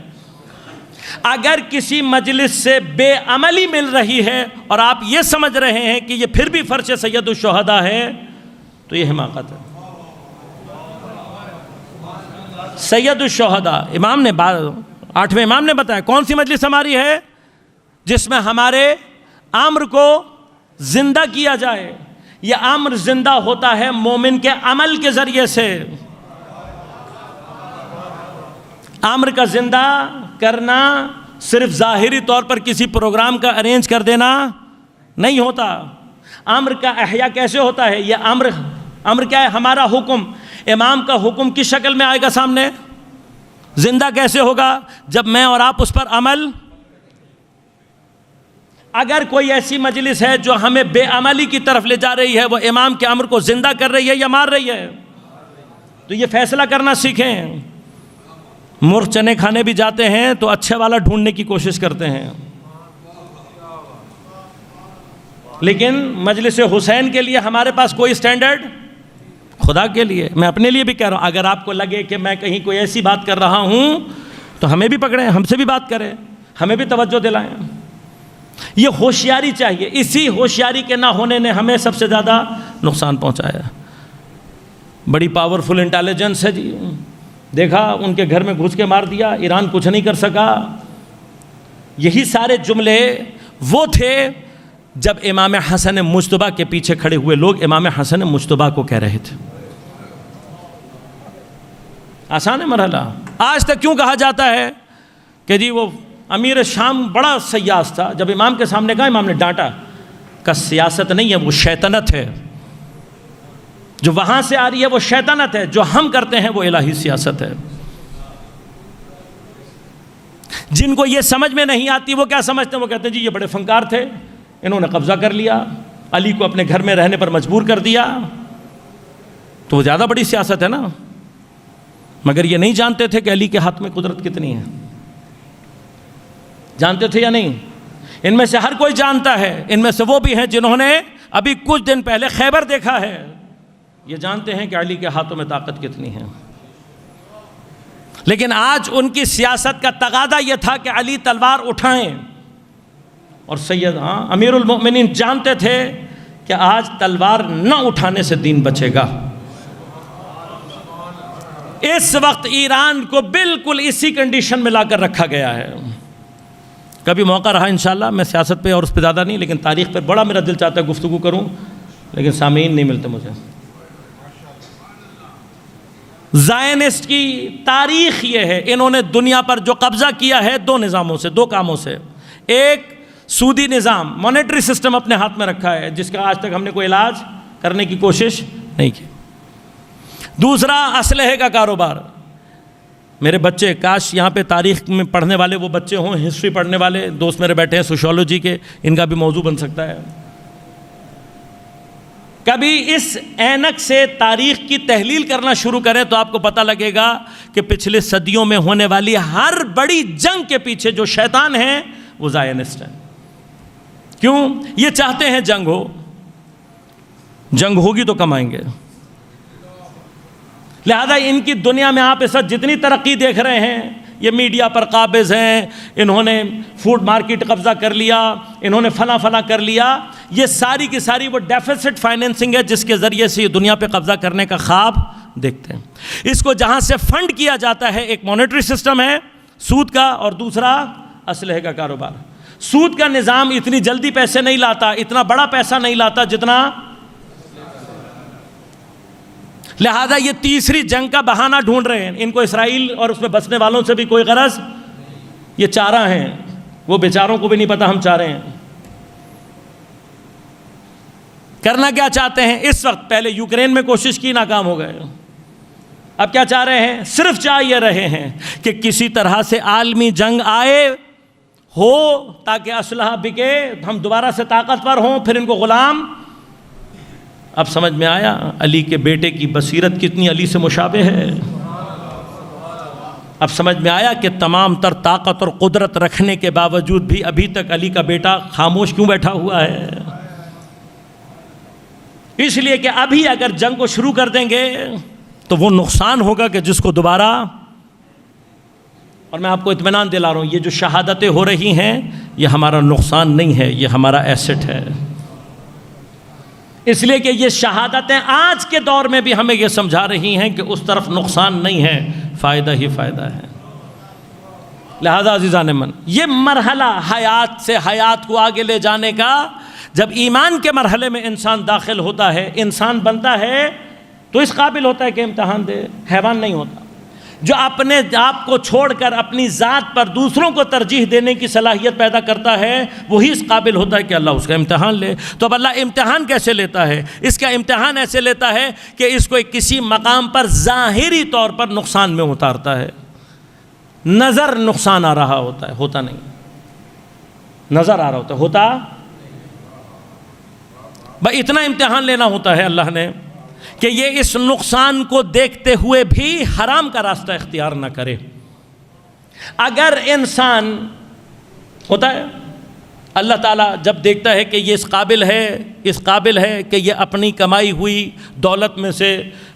اگر کسی مجلس سے بے عملی مل رہی ہے اور آپ یہ سمجھ رہے ہیں کہ یہ پھر بھی فرش سید الشہداء ہے تو یہ حماقت ہے۔ سید الشہداء امام نے 8ویں امام نے بتایا کون سی مجلس ہماری ہے؟ جس میں ہمارے امر کو زندہ کیا جائے۔ یہ امر زندہ ہوتا ہے مومن کے عمل کے ذریعے سے۔ امر کا زندہ کرنا صرف ظاہری طور پر کسی پروگرام کا ارینج کر دینا نہیں ہوتا۔ امر کا احیاء کیسے ہوتا ہے؟ یہ امر کیا ہے؟ ہمارا حکم، امام کا حکم کس شکل میں آئے گا سامنے؟ زندہ کیسے ہوگا؟ جب میں اور آپ اس پر عمل۔ اگر کوئی ایسی مجلس ہے جو ہمیں بے عملی کی طرف لے جا رہی ہے، وہ امام کے امر کو زندہ کر رہی ہے یا مار رہی ہے، تو یہ فیصلہ کرنا سیکھیں۔ مرغ چنے کھانے بھی جاتے ہیں تو اچھے والا ڈھونڈنے کی کوشش کرتے ہیں، لیکن مجلس حسین کے لیے ہمارے پاس کوئی سٹینڈرڈ، خدا کے لیے میں اپنے لیے بھی کہہ رہا ہوں، اگر آپ کو لگے کہ میں کہیں کوئی ایسی بات کر رہا ہوں تو ہمیں بھی پکڑیں، ہم سے بھی بات کریں، ہمیں بھی توجہ دلائیں۔ یہ ہوشیاری چاہیے، اسی ہوشیاری کے نہ ہونے نے ہمیں سب سے زیادہ نقصان پہنچایا۔ بڑی پاورفل انٹیلیجنس ہے جی، دیکھا ان کے گھر میں گھس کے مار دیا، ایران کچھ نہیں کر سکا۔ یہی سارے جملے وہ تھے جب امام حسن مجتبیٰ کے پیچھے کھڑے ہوئے لوگ امام حسن مجتبیٰ کو کہہ رہے تھے۔ آسان ہے مرحلہ؟ آج تک کیوں کہا جاتا ہے کہ جی وہ امیر شام بڑا سیاس تھا؟ جب امام کے سامنے کہا، امام نے ڈانٹا کہ سیاست نہیں ہے، وہ شیطنت ہے، جو وہاں سے آ رہی ہے وہ شیطنت ہے، جو ہم کرتے ہیں وہ الہی سیاست ہے۔ جن کو یہ سمجھ میں نہیں آتی وہ کیا سمجھتے ہیں؟ وہ کہتے ہیں جی یہ بڑے فنکار تھے، انہوں نے قبضہ کر لیا، علی کو اپنے گھر میں رہنے پر مجبور کر دیا، تو وہ زیادہ بڑی سیاست ہے نا۔ مگر یہ نہیں جانتے تھے کہ علی کے ہاتھ میں قدرت کتنی ہے؟ جانتے تھے یا نہیں؟ ان میں سے ہر کوئی جانتا ہے، ان میں سے وہ بھی ہیں جنہوں نے ابھی کچھ دن پہلے خیبر دیکھا ہے، یہ جانتے ہیں کہ علی کے ہاتھوں میں طاقت کتنی ہے۔ لیکن آج ان کی سیاست کا تقاضا یہ تھا کہ علی تلوار اٹھائیں، اور امیر المؤمنین جانتے تھے کہ آج تلوار نہ اٹھانے سے دین بچے گا۔ اس وقت ایران کو بالکل اسی کنڈیشن میں لا کر رکھا گیا ہے۔ کبھی موقع رہا انشاءاللہ میں سیاست پہ اور اس پہ زیادہ نہیں، لیکن تاریخ پہ بڑا میرا دل چاہتا ہے گفتگو کروں، لیکن سامعین نہیں ملتے مجھے۔ زائنسٹ کی تاریخ یہ ہے، انہوں نے دنیا پر جو قبضہ کیا ہے دو نظاموں سے، دو کاموں سے۔ ایک سودی نظام، مانیٹری سسٹم اپنے ہاتھ میں رکھا ہے جس کا آج تک ہم نے کوئی علاج کرنے کی کوشش نہیں کی۔ دوسرا اسلحے کا کاروبار۔ میرے بچے کاش یہاں پہ تاریخ میں پڑھنے والے وہ بچے ہوں، ہسٹری پڑھنے والے دوست میرے بیٹھے ہیں سوشیولوجی کے، ان کا بھی موضوع بن سکتا ہے۔ کبھی اس اینک سے تاریخ کی تحلیل کرنا شروع کریں تو آپ کو پتہ لگے گا کہ پچھلے صدیوں میں ہونے والی ہر بڑی جنگ کے پیچھے جو شیطان ہیں وہ زائنسٹ ہیں۔ کیوں؟ یہ چاہتے ہیں جنگ ہو، جنگ ہوگی تو کمائیں گے۔ لہذا ان کی دنیا میں آپ اس وقت جتنی ترقی دیکھ رہے ہیں، یہ میڈیا پر قابض ہیں، انہوں نے فوڈ مارکیٹ قبضہ کر لیا، انہوں نے فلاں کر لیا، یہ ساری کی ساری وہ ڈیفیسٹ فائنینسنگ ہے جس کے ذریعے سے یہ دنیا پہ قبضہ کرنے کا خواب دیکھتے ہیں۔ اس کو جہاں سے فنڈ کیا جاتا ہے، ایک مانیٹری سسٹم ہے سود کا، اور دوسرا اسلحے کا کاروبار۔ سود کا نظام اتنی جلدی پیسے نہیں لاتا، اتنا بڑا پیسہ نہیں لاتا جتنا، لہذا یہ تیسری جنگ کا بہانہ ڈھونڈ رہے ہیں. ان کو اسرائیل اور اس میں بسنے والوں سے بھی کوئی غرض، یہ چارہ ہیں، وہ بیچاروں کو بھی نہیں پتا ہم چارے ہیں. کرنا کیا چاہتے ہیں اس وقت؟ پہلے یوکرین میں کوشش کی، ناکام ہو گئے. اب کیا چاہ رہے ہیں؟ صرف چاہ یہ رہے ہیں کہ کسی طرح سے عالمی جنگ آئے ہو تاکہ اسلحہ بکے، ہم دوبارہ سے طاقتور ہوں، پھر ان کو غلام. اب سمجھ میں آیا علی کے بیٹے کی بصیرت کتنی علی سے مشابہ ہے. اب سمجھ میں آیا کہ تمام تر طاقت اور قدرت رکھنے کے باوجود بھی ابھی تک علی کا بیٹا خاموش کیوں بیٹھا ہوا ہے. اس لیے کہ ابھی اگر جنگ کو شروع کر دیں گے تو وہ نقصان ہوگا کہ جس کو دوبارہ، اور میں آپ کو اطمینان دلا رہا ہوں یہ جو شہادتیں ہو رہی ہیں یہ ہمارا نقصان نہیں ہے، یہ ہمارا ایسٹ ہے. اس لیے کہ یہ شہادتیں آج کے دور میں بھی ہمیں یہ سمجھا رہی ہیں کہ اس طرف نقصان نہیں ہے، فائدہ ہی فائدہ ہے. لہذا عزیزان من، یہ مرحلہ حیات سے حیات کو آگے لے جانے کا، جب ایمان کے مرحلے میں انسان داخل ہوتا ہے، انسان بنتا ہے تو اس قابل ہوتا ہے کہ امتحان دے. حیوان نہیں ہوتا. جو اپنے آپ کو چھوڑ کر اپنی ذات پر دوسروں کو ترجیح دینے کی صلاحیت پیدا کرتا ہے وہی اس قابل ہوتا ہے کہ اللہ اس کا امتحان لے. تو اب اللہ امتحان کیسے لیتا ہے؟ اس کا امتحان ایسے لیتا ہے کہ اس کو کسی مقام پر ظاہری طور پر نقصان میں اتارتا ہے. نظر نقصان آ رہا ہوتا ہے، ہوتا نہیں. نظر آ رہا ہوتا ہے، ہوتا بھائی اتنا امتحان لینا ہوتا ہے اللہ نے کہ یہ اس نقصان کو دیکھتے ہوئے بھی حرام کا راستہ اختیار نہ کرے. اگر انسان ہوتا ہے اللہ تعالیٰ جب دیکھتا ہے کہ یہ اس قابل ہے کہ یہ اپنی کمائی ہوئی دولت میں سے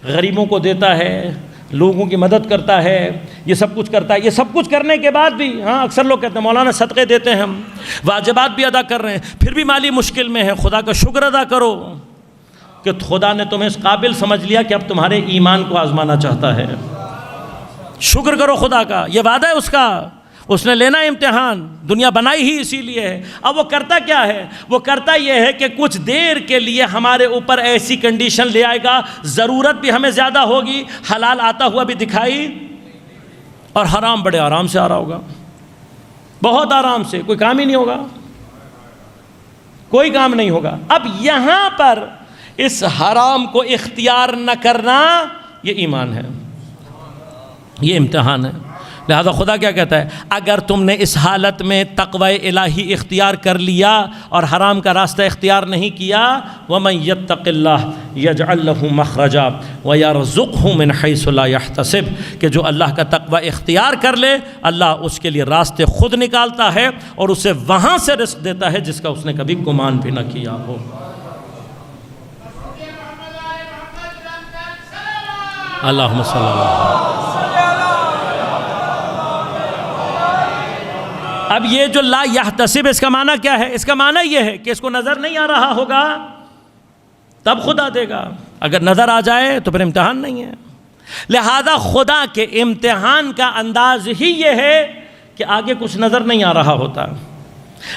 غریبوں کو دیتا ہے، لوگوں کی مدد کرتا ہے، یہ سب کچھ کرتا ہے. یہ سب کچھ کرنے کے بعد بھی اکثر لوگ کہتے ہیں مولانا صدقے دیتے ہیں، ہم واجبات بھی ادا کر رہے ہیں، پھر بھی مالی مشکل میں ہے. خدا کا شکر ادا کرو کہ خدا نے تمہیں اس قابل سمجھ لیا کہ اب تمہارے ایمان کو آزمانا چاہتا ہے. شکر کرو خدا کا، یہ وعدہ ہے اس کا، اس نے لینا امتحان، دنیا بنائی ہی اسی لیے ہے. اب وہ کرتا کیا ہے؟ وہ کرتا یہ ہے کہ کچھ دیر کے لیے ہمارے اوپر ایسی کنڈیشن لے آئے گا، ضرورت بھی ہمیں زیادہ ہوگی، حلال آتا ہوا بھی دکھائی، اور حرام بڑے آرام سے آ رہا ہوگا، بہت آرام سے، کوئی کام ہی نہیں ہوگا، کوئی کام نہیں ہوگا. اب یہاں پر اس حرام کو اختیار نہ کرنا یہ ایمان ہے، یہ امتحان ہے. لہذا خدا کیا کہتا ہے؟ اگر تم نے اس حالت میں تقوی الہی اختیار کر لیا اور حرام کا راستہ اختیار نہیں کیا، وَمَن يَتَّقِ اللَّهَ يَجْعَلْ لَهُ مَخْرَجًا وَيَرْزُقْهُ مِنْ حَيْثُ لَا يَحْتَسِبُ، کہ جو اللہ کا تقوی اختیار کر لے اللہ اس کے لیے راستے خود نکالتا ہے اور اسے وہاں سے رزق دیتا ہے جس کا اس نے کبھی گمان بھی نہ کیا ہو. اللہم صلی اللہ. اب یہ جو لا یحتسب اس کا معنی کیا ہے؟ اس کا معنی یہ ہے کہ اس کو نظر نہیں آ رہا ہوگا تب خدا دے گا، اگر نظر آ جائے تو پھر امتحان نہیں ہے. لہذا خدا کے امتحان کا انداز ہی یہ ہے کہ آگے کچھ نظر نہیں آ رہا ہوتا.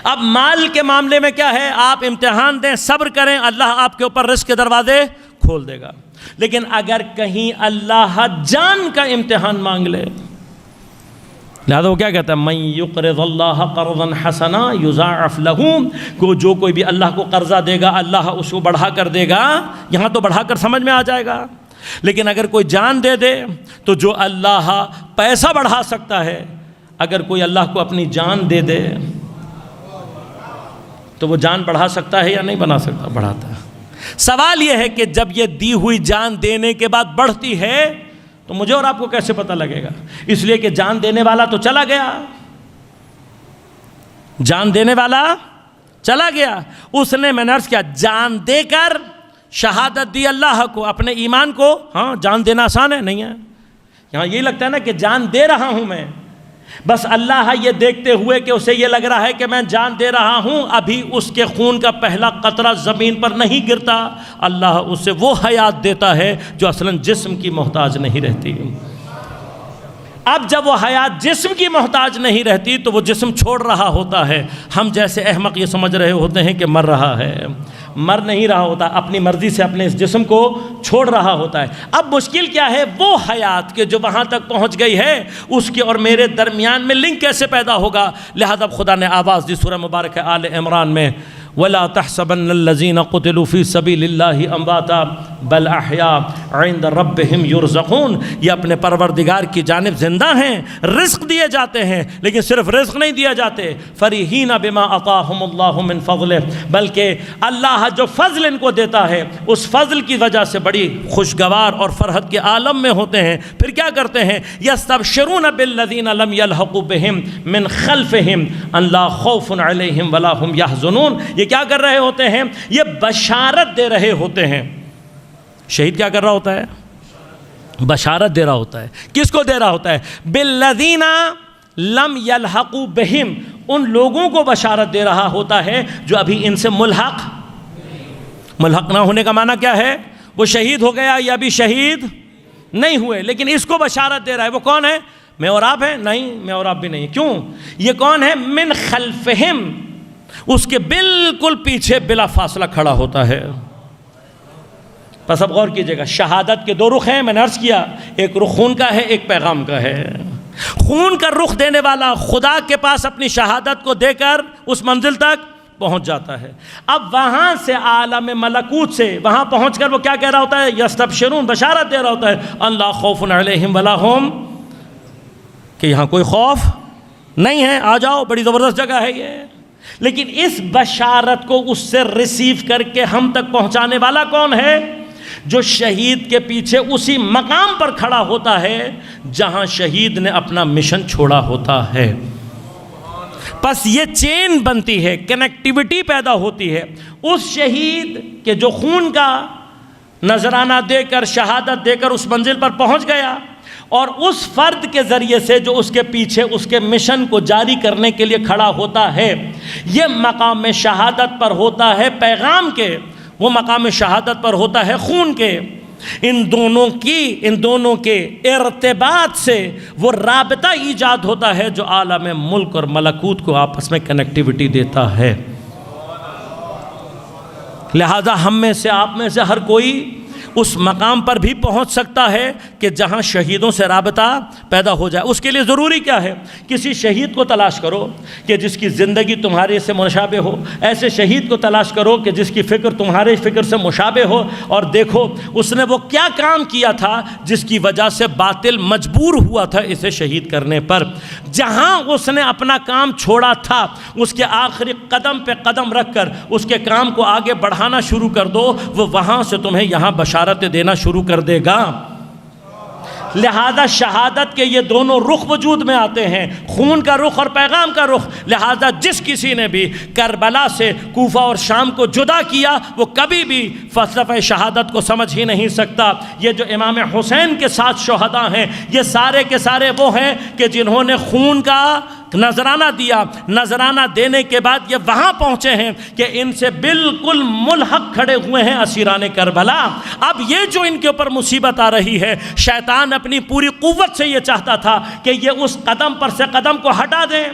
اب مال کے معاملے میں کیا ہے؟ آپ امتحان دیں، صبر کریں، اللہ آپ کے اوپر رزق کے دروازے کھول دے گا. لیکن اگر کہیں اللہ جان کا امتحان مانگ لے، لہذا وہ کیا کہتا ہے؟ من یقرض اللہ قرضا حسنا یضاعف له، جو کوئی بھی اللہ کو قرضہ دے گا اللہ اس کو بڑھا کر دے گا. یہاں تو بڑھا کر سمجھ میں آ جائے گا، لیکن اگر کوئی جان دے دے تو جو اللہ پیسہ بڑھا سکتا ہے، اگر کوئی اللہ کو اپنی جان دے دے تو وہ جان بڑھا سکتا ہے یا نہیں بنا سکتا؟ بڑھاتا ہے. سوال یہ ہے کہ جب یہ دی ہوئی جان دینے کے بعد بڑھتی ہے تو مجھے اور آپ کو کیسے پتہ لگے گا؟ اس لیے کہ جان دینے والا تو چلا گیا، جان دینے والا چلا گیا. اس نے، میں نے عرض کیا، جان دے کر شہادت دی اللہ کو، اپنے ایمان کو. جان دینا آسان ہے؟ نہیں ہے. یہاں یہی لگتا ہے نا کہ جان دے رہا ہوں میں، بس اللہ یہ دیکھتے ہوئے کہ اسے یہ لگ رہا ہے کہ میں جان دے رہا ہوں، ابھی اس کے خون کا پہلا قطرہ زمین پر نہیں گرتا، اللہ اسے وہ حیات دیتا ہے جو اصلاً جسم کی محتاج نہیں رہتی. اب جب وہ حیات جسم کی محتاج نہیں رہتی تو وہ جسم چھوڑ رہا ہوتا ہے. ہم جیسے احمق یہ سمجھ رہے ہوتے ہیں کہ مر رہا ہے، مر نہیں رہا ہوتا، اپنی مرضی سے اپنے اس جسم کو چھوڑ رہا ہوتا ہے. اب مشکل کیا ہے؟ وہ حیات کہ جو وہاں تک پہنچ گئی ہے اس کے اور میرے درمیان میں لنک کیسے پیدا ہوگا؟ لہذا خدا نے آواز دی سورہ مبارک آل عمران میں، وَلَا تَحْسَبَنَّ الَّذِينَ قُتِلُوا فِي سَبِيلِ اللَّهِ أَمْوَاتًا بَلْ أَحْيَاءٌ عِندَ رَبِّهِمْ يُرْزَقُونَ. یہ اپنے پروردگار کی جانب زندہ ہیں، رزق دیے جاتے ہیں، لیکن صرف رزق نہیں دیا جاتے. فَرِحِينَ بِمَا آتَاهُمُ اللَّهُ مِنْ فَضْلِهِ، بلکہ اللہ جو فضل ان کو دیتا ہے اس فضل کی وجہ سے بڑی خوشگوار اور فرحت کے عالم میں ہوتے ہیں. پھر کیا کرتے ہیں؟ يَسْتَبْشِرُونَ بِالَّذِينَ لَمْ يَلْحَقُوا بِهِمْ مِنْ خَلْفِهِمْ أَنْ لَا خَوْفٌ عَلَيْهِمْ وَلَا هُمْ يَحْزَنُونَ. یہ کیا کر رہے ہوتے ہیں؟ یہ بشارت دے رہے ہوتے ہیں. شہید کیا کر رہا ہوتا ہے؟ بشارت دے رہا ہوتا ہے. کس کو دے رہا ہوتا ہے؟ بالذین لم یلحقوا بہم، ان لوگوں کو بشارت دے رہا ہوتا ہے جو ابھی ان سے ملحق نہ ہونے کا معنی کیا ہے؟ وہ شہید ہو گیا یا ابھی شہید نہیں ہوئے، لیکن اس کو بشارت دے رہا ہے. وہ کون ہے؟ میں اور آپ ہیں؟ نہیں، میں اور آپ بھی نہیں. کیوں؟ یہ کون ہے؟ من خلفہم، اس کے بالکل پیچھے بلا فاصلہ کھڑا ہوتا ہے. پس اب غور کیجئے گا، شہادت کے دو رخ ہیں، میں نے عرض کیا، ایک رخ خون کا ہے، ایک پیغام کا ہے. خون کا رخ دینے والا خدا کے پاس اپنی شہادت کو دے کر اس منزل تک پہنچ جاتا ہے. اب وہاں سے عالم ملکوت سے وہاں پہنچ کر وہ کیا کہہ رہا ہوتا ہے؟ یستبشرون، بشارت دے رہا ہوتا ہے، اللہ خوف علیہم ولا ہم، کہ یہاں کوئی خوف نہیں ہے، آ جاؤ، بڑی زبردست جگہ ہے یہ. لیکن اس بشارت کو اس سے ریسیو کر کے ہم تک پہنچانے والا کون ہے؟ جو شہید کے پیچھے اسی مقام پر کھڑا ہوتا ہے جہاں شہید نے اپنا مشن چھوڑا ہوتا ہے. پس یہ چین بنتی ہے، کنیکٹیوٹی پیدا ہوتی ہے. اس شہید کے جو خون کا نذرانہ دے کر، شہادت دے کر اس منزل پر پہنچ گیا، اور اس فرد کے ذریعے سے جو اس کے پیچھے اس کے مشن کو جاری کرنے کے لیے کھڑا ہوتا ہے، یہ مقام شہادت پر ہوتا ہے پیغام کے، وہ مقام شہادت پر ہوتا ہے خون کے. ان دونوں کے ارتباط سے وہ رابطہ ایجاد ہوتا ہے جو عالم ملک اور ملکوت کو آپس میں کنیکٹیوٹی دیتا ہے. لہذا ہم میں سے، آپ میں سے ہر کوئی اس مقام پر بھی پہنچ سکتا ہے کہ جہاں شہیدوں سے رابطہ پیدا ہو جائے. اس کے لیے ضروری کیا ہے؟ کسی شہید کو تلاش کرو کہ جس کی زندگی تمہارے سے مشابہ ہو، ایسے شہید کو تلاش کرو کہ جس کی فکر تمہارے فکر سے مشابہ ہو، اور دیکھو اس نے وہ کیا کام کیا تھا جس کی وجہ سے باطل مجبور ہوا تھا اسے شہید کرنے پر. جہاں اس نے اپنا کام چھوڑا تھا اس کے آخری قدم پہ قدم رکھ کر اس کے کام کو آگے بڑھانا شروع کر دو، وہ وہاں سے تمہیں یہاں بشارت دینا شروع کر دے گا. لہذا شہادت کے یہ دونوں رخ وجود میں آتے ہیں، خون کا رخ اور پیغام کا رخ. لہذا جس کسی نے بھی کربلا سے کوفہ اور شام کو جدا کیا وہ کبھی بھی فلسفہ شہادت کو سمجھ ہی نہیں سکتا. یہ جو امام حسین کے ساتھ شہداء ہیں، یہ سارے کے سارے وہ ہیں کہ جنہوں نے خون کا نذرانہ دیا. نذرانہ دینے کے بعد یہ وہاں پہنچے ہیں کہ ان سے بالکل ملحق کھڑے ہوئے ہیں اسیران کربلا. اب یہ جو ان کے اوپر مصیبت آ رہی ہے، شیطان اپنی پوری قوت سے یہ چاہتا تھا کہ یہ اس قدم پر سے قدم کو ہٹا دیں.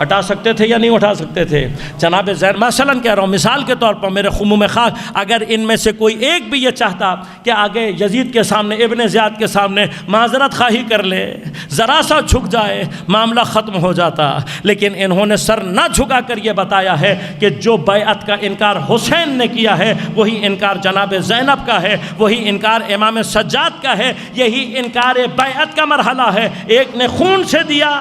ہٹا سکتے تھے یا نہیں اٹھا سکتے تھے؟ جناب زین، مثلا کہہ رہا ہوں، مثال کے طور پر میرے خموم خاک، اگر ان میں سے کوئی ایک بھی یہ چاہتا کہ آگے یزید کے سامنے، ابن زیاد کے سامنے معذرت خواہی کر لے، ذرا سا جھک جائے، معاملہ ختم ہو جاتا. لیکن انہوں نے سر نہ جھکا کر یہ بتایا ہے کہ جو بیعت کا انکار حسین نے کیا ہے وہی انکار جناب زینب کا ہے، وہی انکار امام سجاد کا ہے، یہی انکار بیعت کا مرحلہ ہے. ایک نے خون سے دیا،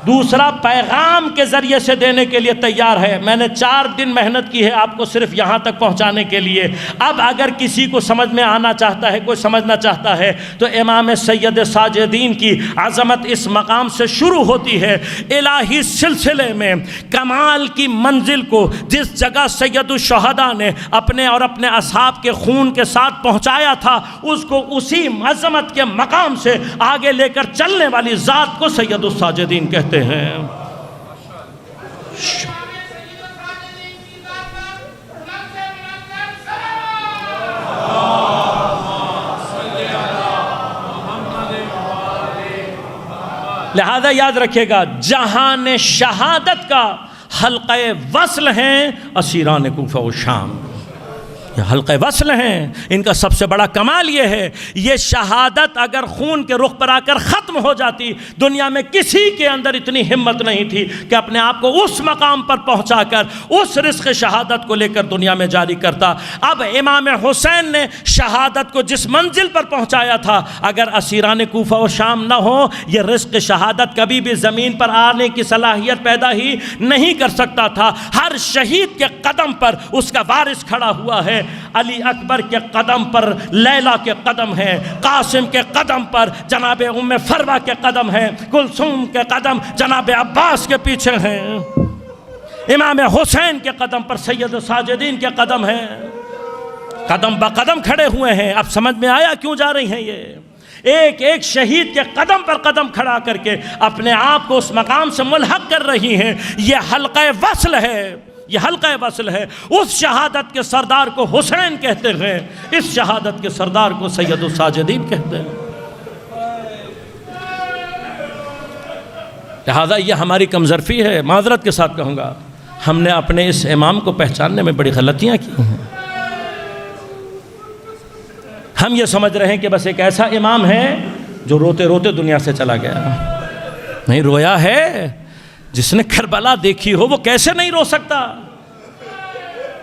دوسرا پیغام کے ذریعے سے دینے کے لیے تیار ہے. میں نے 4 دن محنت کی ہے آپ کو صرف یہاں تک پہنچانے کے لیے. اب اگر کسی کو سمجھ میں آنا چاہتا ہے، کوئی سمجھنا چاہتا ہے، تو امام سید ساجدین کی عظمت اس مقام سے شروع ہوتی ہے. الہی سلسلے میں کمال کی منزل کو جس جگہ سید الشہداء نے اپنے اور اپنے اصحاب کے خون کے ساتھ پہنچایا تھا، اس کو اسی عظمت کے مقام سے آگے لے کر چلنے والی ذات کو سید الساجدین کہتے ہیں. لہذا یاد رکھیے گا، جہان شہادت کا حلقہ وصل ہیں اسیران کوفہ و شام، یہ حلقہ وصل ہیں۔ ان کا سب سے بڑا کمال یہ ہے، یہ شہادت اگر خون کے رخ پر آ کر ختم ہو جاتی، دنیا میں کسی کے اندر اتنی ہمت نہیں تھی کہ اپنے آپ کو اس مقام پر پہنچا کر اس رزق شہادت کو لے کر دنیا میں جاری کرتا۔ اب امام حسین نے شہادت کو جس منزل پر پہنچایا تھا، اگر اسیران کوفہ و شام نہ ہو، یہ رزق شہادت کبھی بھی زمین پر آنے کی صلاحیت پیدا ہی نہیں کر سکتا تھا۔ ہر شہید کے قدم پر اس کا وارث کھڑا ہوا ہے۔ علی اکبر کے قدم پر لیلا کے قدم ہیں، قاسم کے قدم پر جناب ام فروہ کے قدم ہیں، کلثوم کے قدم جناب عباس کے پیچھے ہیں، امام حسین کے قدم پر سید الساجدین کے قدم ہیں، قدم بقدم کھڑے ہوئے ہیں۔ اب سمجھ میں آیا کیوں جا رہی ہیں یہ؟ ایک ایک شہید کے قدم پر قدم کھڑا کر کے اپنے آپ کو اس مقام سے ملحق کر رہی ہیں۔ یہ حلقہ وصل ہے، یہ حلقہ وصل ہے۔ اس شہادت کے سردار کو حسین کہتے ہیں، اس شہادت کے سردار کو سید الساجدین کہتے ہیں۔ لہذا یہ ہماری کمظرفی ہے، معذرت کے ساتھ کہوں گا، ہم نے اپنے اس امام کو پہچاننے میں بڑی غلطیاں کی ہیں۔ ہم یہ سمجھ رہے ہیں کہ بس ایک ایسا امام ہے جو روتے روتے دنیا سے چلا گیا۔ نہیں، رویا ہے۔ جس نے کربلا دیکھی ہو وہ کیسے نہیں رو سکتا؟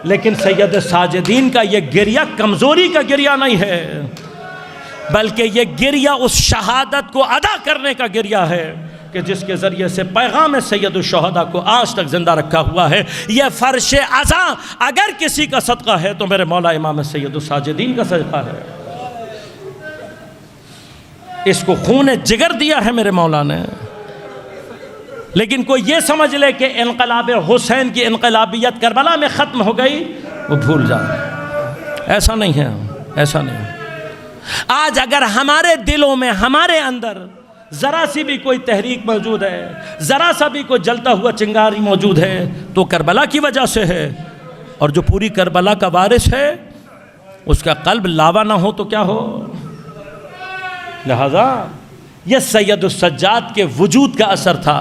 لیکن سید ساجدین کا یہ گریہ کمزوری کا گریہ نہیں ہے، بلکہ یہ گریہ اس شہادت کو ادا کرنے کا گریہ ہے کہ جس کے ذریعے سے پیغام سید الشہداء کو آج تک زندہ رکھا ہوا ہے۔ یہ فرش عزا اگر کسی کا صدقہ ہے تو میرے مولا امام سید الساجدین کا صدقہ ہے۔ اس کو خون جگر دیا ہے میرے مولا نے۔ لیکن کوئی یہ سمجھ لے کہ انقلاب حسین کی انقلابیت کربلا میں ختم ہو گئی، وہ بھول جائے۔ ایسا نہیں ہے، ایسا نہیں ہے۔ آج اگر ہمارے دلوں میں، ہمارے اندر ذرا سی بھی کوئی تحریک موجود ہے، ذرا سا بھی کوئی جلتا ہوا چنگاری موجود ہے، تو کربلا کی وجہ سے ہے۔ اور جو پوری کربلا کا وارث ہے، اس کا قلب لاوا نہ ہو تو کیا ہو؟ لہذا یہ سید السجاد کے وجود کا اثر تھا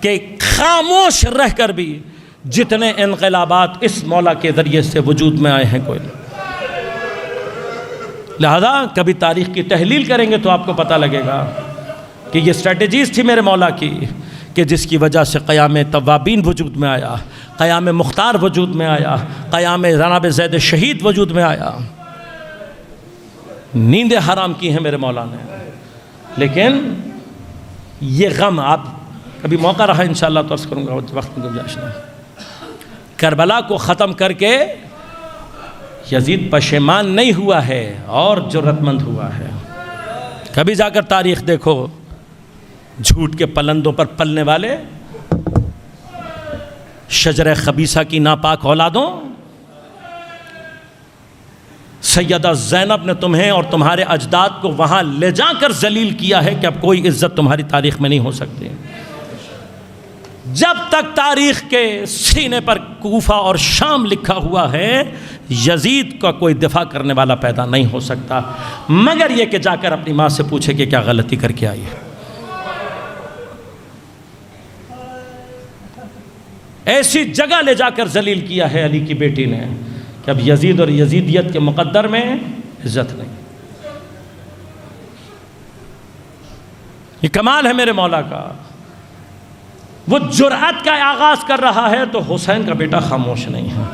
کہ خاموش رہ کر بھی جتنے انقلابات اس مولا کے ذریعے سے وجود میں آئے ہیں کوئی نہیں۔ لہذا کبھی تاریخ کی تحلیل کریں گے تو آپ کو پتہ لگے گا کہ یہ اسٹریٹجیز تھی میرے مولا کی، کہ جس کی وجہ سے قیام توابین وجود میں آیا، قیام مختار وجود میں آیا، قیام جناب زید شہید وجود میں آیا۔ نیندیں حرام کی ہیں میرے مولا نے، لیکن یہ غم آپ کبھی موقع رہا انشاءاللہ تو عرض کروں گا، وقت میں گنجائش نہیں۔ کربلا کو ختم کر کے یزید پشیمان نہیں ہوا ہے اور جرأت مند ہوا ہے۔ کبھی جا کر تاریخ دیکھو، جھوٹ کے پلندوں پر پلنے والے، شجرہ خبیثہ کی ناپاک اولادوں، سیدہ زینب نے تمہیں اور تمہارے اجداد کو وہاں لے جا کر ذلیل کیا ہے کہ اب کوئی عزت تمہاری تاریخ میں نہیں ہو سکتی۔ جب تک تاریخ کے سینے پر کوفہ اور شام لکھا ہوا ہے، یزید کا کوئی دفاع کرنے والا پیدا نہیں ہو سکتا، مگر یہ کہ جا کر اپنی ماں سے پوچھے کہ کیا غلطی کر کے آئی ہے۔ ایسی جگہ لے جا کر ذلیل کیا ہے علی کی بیٹی نے کہ اب یزید اور یزیدیت کے مقدر میں عزت نہیں۔ یہ کمال ہے میرے مولا کا۔ وہ جرأت کا آغاز کر رہا ہے تو حسین کا بیٹا خاموش نہیں ہے۔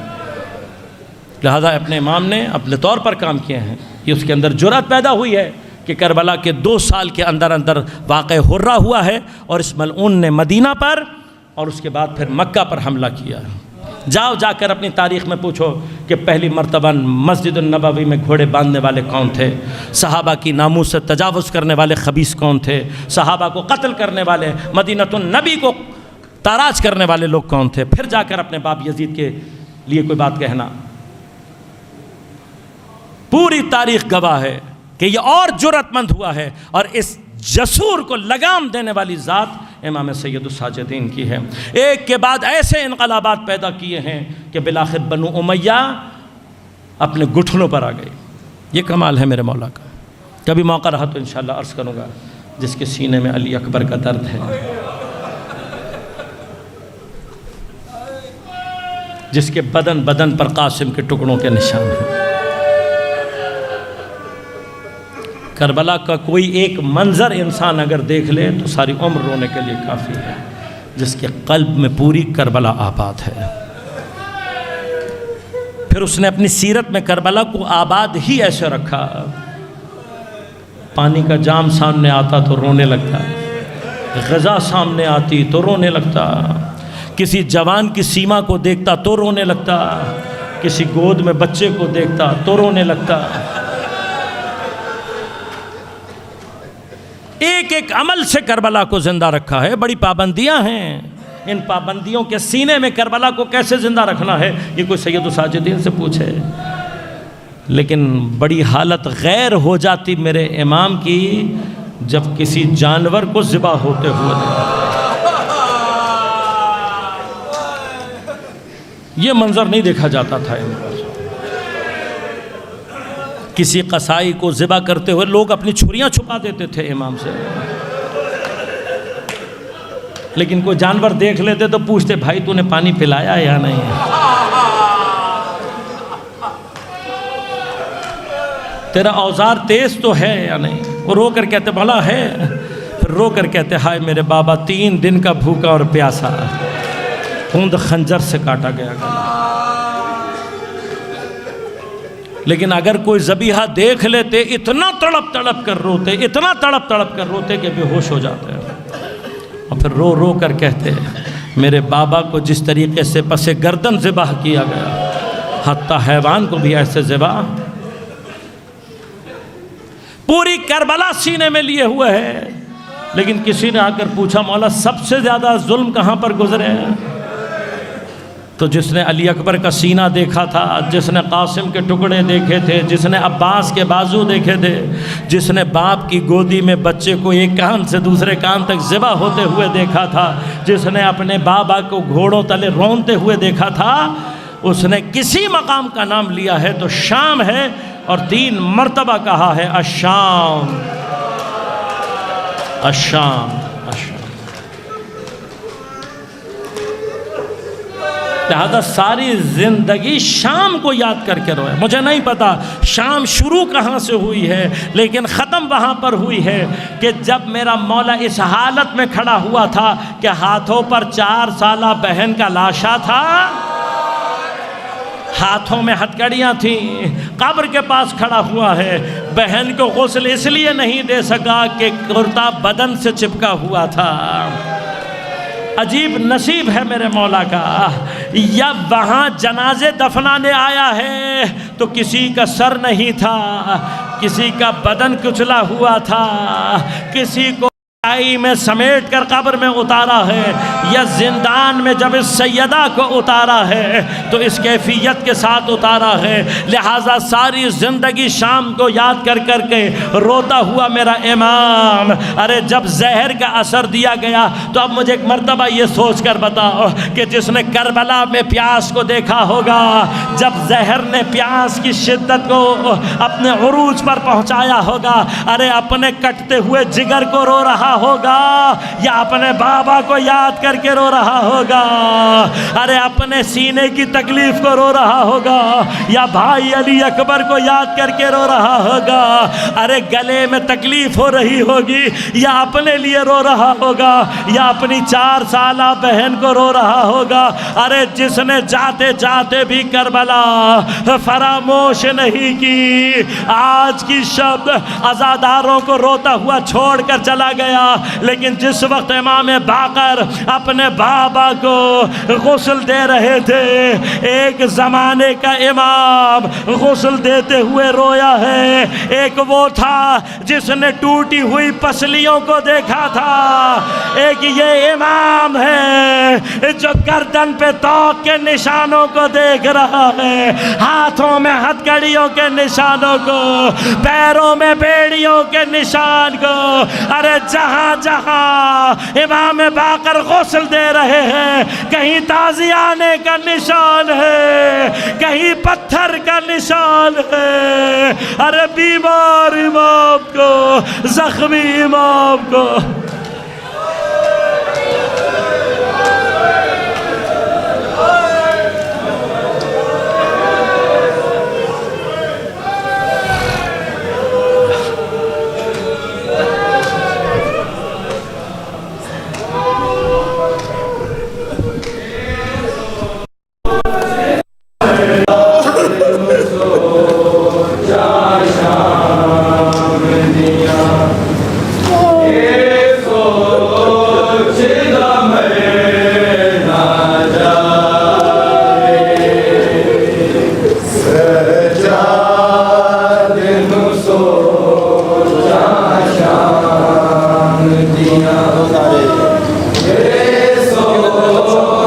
لہذا اپنے امام نے اپنے طور پر کام کیے ہیں، یہ اس کے اندر جرأت پیدا ہوئی ہے کہ کربلا کے 2 سال کے اندر اندر واقع حرہ ہوا ہے، اور اس ملعون نے مدینہ پر اور اس کے بعد پھر مکہ پر حملہ کیا ہے۔ جاؤ جا کر اپنی تاریخ میں پوچھو کہ پہلی مرتبہ مسجد النبوی میں گھوڑے باندھنے والے کون تھے، صحابہ کی ناموس سے تجاوز کرنے والے خبیث کون تھے، صحابہ کو قتل کرنے والے، مدینہ النبی کو تاراج کرنے والے لوگ کون تھے، پھر جا کر اپنے باپ یزید کے لیے کوئی بات کہنا۔ پوری تاریخ گواہ ہے کہ یہ اور جرأت مند ہوا ہے، اور اس جسور کو لگام دینے والی ذات امام سید الساجدین کی ہے۔ ایک کے بعد ایسے انقلابات پیدا کیے ہیں کہ بالآخر بنو امیہ اپنے گھٹنوں پر آ گئی۔ یہ کمال ہے میرے مولا کا۔ کبھی موقع رہا تو انشاءاللہ عرض کروں گا۔ جس کے سینے میں علی اکبر کا درد ہے، جس کے بدن پر قاسم کے ٹکڑوں کے نشان ہیں۔ کربلا کا کوئی ایک منظر انسان اگر دیکھ لے تو ساری عمر رونے کے لیے کافی ہے، جس کے قلب میں پوری کربلا آباد ہے۔ پھر اس نے اپنی سیرت میں کربلا کو آباد ہی ایسے رکھا، پانی کا جام سامنے آتا تو رونے لگتا، غذا سامنے آتی تو رونے لگتا، کسی جوان کی سیما کو دیکھتا تو رونے لگتا، کسی گود میں بچے کو دیکھتا تو رونے لگتا۔ ایک ایک عمل سے کربلا کو زندہ رکھا ہے، بڑی پابندیاں ہیں، ان پابندیوں کے سینے میں کربلا کو کیسے زندہ رکھنا ہے یہ کوئی سید الساجدین سے پوچھے۔ لیکن بڑی حالت غیر ہو جاتی میرے امام کی جب کسی جانور کو ذبح ہوتے ہوئے دیکھا۔ یہ منظر نہیں دیکھا جاتا تھا ان پر۔ کسی قصائی کو ذبح کرتے ہوئے لوگ اپنی چھریاں چھپا دیتے تھے امام سے، لیکن کوئی جانور دیکھ لیتے تو پوچھتے بھائی تو نے پانی پلایا یا نہیں؟ تیرا اوزار تیز تو ہے یا نہیں؟ وہ رو کر کہتے بھلا ہے، پھر رو کر کہتے ہائے میرے بابا 3 دن کا بھوکا اور پیاسا، خون خنجر سے کاٹا گیا گلا۔ لیکن اگر کوئی ذبیحہ دیکھ لیتے اتنا تڑپ تڑپ کر روتے، اتنا تڑپ تڑپ کر روتے کہ بے ہوش ہو جاتے، اور پھر رو رو کر کہتے میرے بابا کو جس طریقے سے پس گردن ذبح کیا گیا، حتیٰ حیوان کو بھی ایسے ذبح۔ پوری کربلا سینے میں لیے ہوئے ہے، لیکن کسی نے آ کر پوچھا مولا سب سے زیادہ ظلم کہاں پر گزرے ہیں؟ تو جس نے علی اکبر کا سینہ دیکھا تھا، جس نے قاسم کے ٹکڑے دیکھے تھے، جس نے عباس کے بازو دیکھے تھے، جس نے باپ کی گودی میں بچے کو ایک کان سے دوسرے کان تک ذبح ہوتے ہوئے دیکھا تھا، جس نے اپنے بابا کو گھوڑوں تلے رونتے ہوئے دیکھا تھا، اس نے کسی مقام کا نام لیا ہے تو شام ہے، اور 3 مرتبہ کہا ہے الشام الشام الشام۔ لہذا ساری زندگی شام کو یاد کر کے روئے۔ مجھے نہیں پتا شام شروع کہاں سے ہوئی ہے، لیکن ختم وہاں پر ہوئی ہے کہ جب میرا مولا اس حالت میں کھڑا ہوا تھا کہ ہاتھوں پر 4 سالہ بہن کا لاشا تھا، ہاتھوں میں ہتھکڑیاں تھیں، قبر کے پاس کھڑا ہوا ہے، بہن کو غسل اس لیے نہیں دے سکا کہ کرتا بدن سے چپکا ہوا تھا۔ عجیب نصیب ہے میرے مولا کا، یا وہاں جنازے دفنانے آیا ہے تو کسی کا سر نہیں تھا، کسی کا بدن کچلا ہوا تھا، کسی کو میں سمیٹ کر قبر میں اتارا ہے، یا زندان میں جب اس سیدہ کو اتارا ہے تو اس کیفیت کے ساتھ اتارا ہے۔ لہٰذا ساری زندگی شام کو یاد کر کر کے روتا ہوا میرا امام۔ ارے جب زہر کا اثر دیا گیا تو اب مجھے ایک مرتبہ یہ سوچ کر بتاؤ کہ جس نے کربلا میں پیاس کو دیکھا ہوگا، جب زہر نے پیاس کی شدت کو اپنے عروج پر پہنچایا ہوگا، ارے اپنے کٹتے ہوئے جگر کو رو رہا ہوگا یا اپنے بابا کو یاد کر کے رو رہا ہوگا؟ ارے اپنے سینے کی تکلیف کو رو رہا ہوگا یا بھائی علی اکبر کو یاد کر کے رو رہا ہوگا؟ ارے گلے میں تکلیف ہو رہی ہوگی یا اپنے لیے رو رہا ہوگا یا اپنی 4 سالہ بہن کو رو رہا ہوگا؟ ارے جس نے جاتے جاتے بھی کربلا فراموش نہیں کی، آج کی شب عزاداروں کو روتا ہوا چھوڑ کر چلا گیا، لیکن جس وقت امام باقر اپنے بابا کو غسل دے رہے تھے، ایک زمانے کا امام غسل دیتے ہوئے رویا ہے۔ ایک وہ تھا جس نے ٹوٹی ہوئی پسلیوں کو دیکھا تھا، ایک یہ امام ہے جو گردن پہ توق کے نشانوں کو دیکھ رہا ہے، ہاتھوں میں ہتھکڑیوں کے نشانوں کو، پیروں میں بیڑیوں کے نشان کو۔ ارے جہاں جہاں امام باقر غسل دے رہے ہیں، کہیں تازی آنے کا نشان ہے، کہیں پتھر پتھر کا نشان ہے. ارے بیمار امام کو، زخمی امام کو. سو